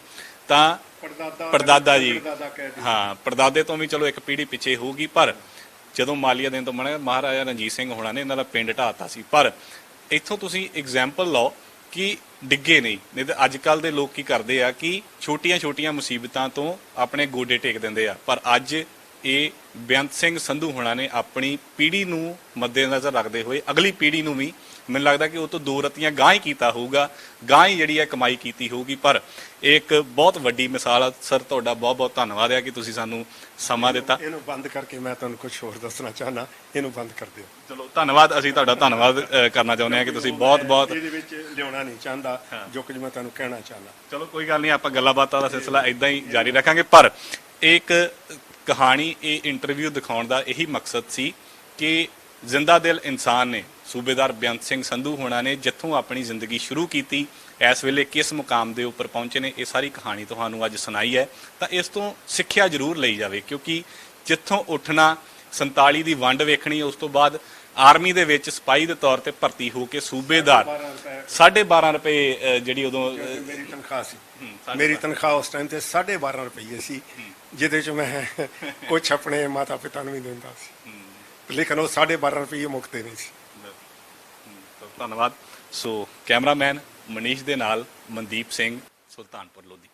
ਤਾਂ ਪੜਦਾਦਾ ਜੀ ਪੜਦਾਦਾ ਕਹਿ ਦਿਓ। ਹਾਂ ਪੜਦਾਦੇ ਤੋਂ ਵੀ ਚਲੋ ਇੱਕ ਪੀੜ੍ਹੀ ਪਿੱਛੇ ਹੋਊਗੀ, ਪਰ ਜਦੋਂ ਮਾਲੀਆ ਦੇਣ ਤੋਂ ਮਹਾਰਾਜਾ ਰਣਜੀਤ ਸਿੰਘ ਹੋਣਾ ਨੇ ਇਹਨਾਂ ਦਾ ਪਿੰਡ ਢਾਤਾ ਸੀ। ਪਰ ਇੱਥੋਂ ਤੁਸੀਂ ਐਗਜ਼ਾਮਪਲ ਲਓ ਕਿ ਡਿੱਗੇ ਨਹੀਂ ਤਾਂ ਅੱਜ ਕੱਲ ਦੇ ਲੋਕ ਕੀ ਕਰਦੇ ਆ ਕਿ ਛੋਟੀਆਂ ਮੁਸੀਬਤਾਂ ਤੋਂ ਆਪਣੇ ਗੋਡੇ ਟੇਕ ਦਿੰਦੇ ਆ। ਪਰ ਅੱਜ ਇਹ ਬੇਅੰਤ ਸਿੰਘ ਸੰਧੂ ਹੋਣਾ ਨੇ ਆਪਣੀ ਪੀੜ੍ਹੀ ਨੂੰ ਮੱਦੇਨਜ਼ਰ ਰੱਖਦੇ ਹੋਏ ਅਗਲੀ ਪੀੜ੍ਹੀ ਨੂੰ ਵੀ ਮੈਨੂੰ ਲੱਗਦਾ ਕਿ ਉਹ ਤੋਂ ਦੋ ਰਤੀਆਂ ਗਾਂਹ ਹੀ ਕੀਤਾ ਹੋਊਗਾ, ਗਾਂਹ ਹੀ ਜਿਹੜੀ ਹੈ ਕਮਾਈ ਕੀਤੀ ਹੋਊਗੀ। ਪਰ ਇਹ ਇੱਕ ਬਹੁਤ ਵੱਡੀ ਮਿਸਾਲ ਆ ਸਰ, ਤੁਹਾਡਾ ਬਹੁਤ ਬਹੁਤ ਧੰਨਵਾਦ ਹੈ ਕਿ ਤੁਸੀਂ ਸਾਨੂੰ ਸਮਾਂ ਦਿੱਤਾ। ਇਹਨੂੰ ਬੰਦ ਕਰਕੇ ਮੈਂ ਤੁਹਾਨੂੰ ਕੁਝ ਹੋਰ ਦੱਸਣਾ ਚਾਹਨਾ, ਇਹਨੂੰ ਬੰਦ ਕਰ ਦਿਓ। ਚਲੋ ਧੰਨਵਾਦ, ਅਸੀਂ ਤੁਹਾਡਾ ਧੰਨਵਾਦ ਕਰਨਾ ਚਾਹੁੰਦੇ ਹਾਂ ਕਿ ਤੁਸੀਂ ਬਹੁਤ ਇਹਦੇ ਵਿੱਚ ਲਿਆਉਣਾ ਨਹੀਂ ਚਾਹੁੰਦਾ ਜੋ ਕੁਝ ਮੈਂ ਤੁਹਾਨੂੰ ਕਹਿਣਾ ਚਾਹਨਾ। ਚਲੋ ਕੋਈ ਗੱਲ ਨਹੀਂ, ਆਪਾਂ ਗੱਲਾਂ ਬਾਤਾਂ ਦਾ ਸਿਲਸਿਲਾ ਇਦਾਂ ਹੀ ਜਾਰੀ ਰੱਖਾਂਗੇ। ਪਰ ਇੱਕ ਕਹਾਣੀ, ਇਹ ਇੰਟਰਵਿਊ ਦਿਖਾਉਣ ਦਾ ਇਹੀ ਮਕਸਦ ਸੀ ਕਿ ਜ਼ਿੰਦਾ ਦਿਲ ਇਨਸਾਨ ਨੇ ਸੂਬੇਦਾਰ ਬੇਅੰਤ ਸਿੰਘ ਸੰਧੂ ਹੋਣਾ ਨੇ ਜਿੱਥੋਂ ਆਪਣੀ ਜ਼ਿੰਦਗੀ ਸ਼ੁਰੂ ਕੀਤੀ, ਇਸ ਵੇਲੇ ਕਿਸ ਮੁਕਾਮ ਦੇ ਉੱਪਰ ਪਹੁੰਚੇ ਨੇ, ਇਹ ਸਾਰੀ ਕਹਾਣੀ ਤੁਹਾਨੂੰ ਅੱਜ ਸੁਣਾਈ ਹੈ। ਤਾਂ ਇਸ ਤੋਂ ਸਿੱਖਿਆ ਜ਼ਰੂਰ ਲਈ ਜਾਵੇ, ਕਿਉਂਕਿ ਜਿੱਥੋਂ ਉੱਠਣਾ 47 ਦੀ ਵੰਡ ਵੇਖਣੀ, ਉਸ ਤੋਂ ਬਾਅਦ ਆਰਮੀ ਦੇ ਵਿੱਚ ਸਿਪਾਹੀ ਦੇ ਤੌਰ ਤੇ ਭਰਤੀ ਹੋ ਕੇ ਸੂਬੇਦਾਰ 12.5 ਰੁਪਏ ਜਿਹੜੀ ਉਦੋਂ ਮੇਰੀ ਤਨਖਾਹ ਸੀ, ਮੇਰੀ ਤਨਖਾਹ ਉਸ ਟਾਈਮ ਤੇ 12.5 ਰੁਪਏ ਸੀ, ਜਿਹਦੇ ਚ ਮੈਂ ਕੁਝ ਆਪਣੇ ਮਾਤਾ ਪਿਤਾ ਨੂੰ ਵੀ ਦਿੰਦਾ ਸੀ, ਲੇਕਿਨ ਉਹ 12.5 ਰੁਪਏ ਮੁਕਤੇ ਨਹੀਂ ਸੀ। ਧੰਨਵਾਦ। ਸੋ ਕੈਮਰਾਮੈਨ ਮਨੀਸ਼ ਦੇ ਨਾਲ ਮਨਦੀਪ ਸਿੰਘ, ਸੁਲਤਾਨਪੁਰ ਲੋਧੀ।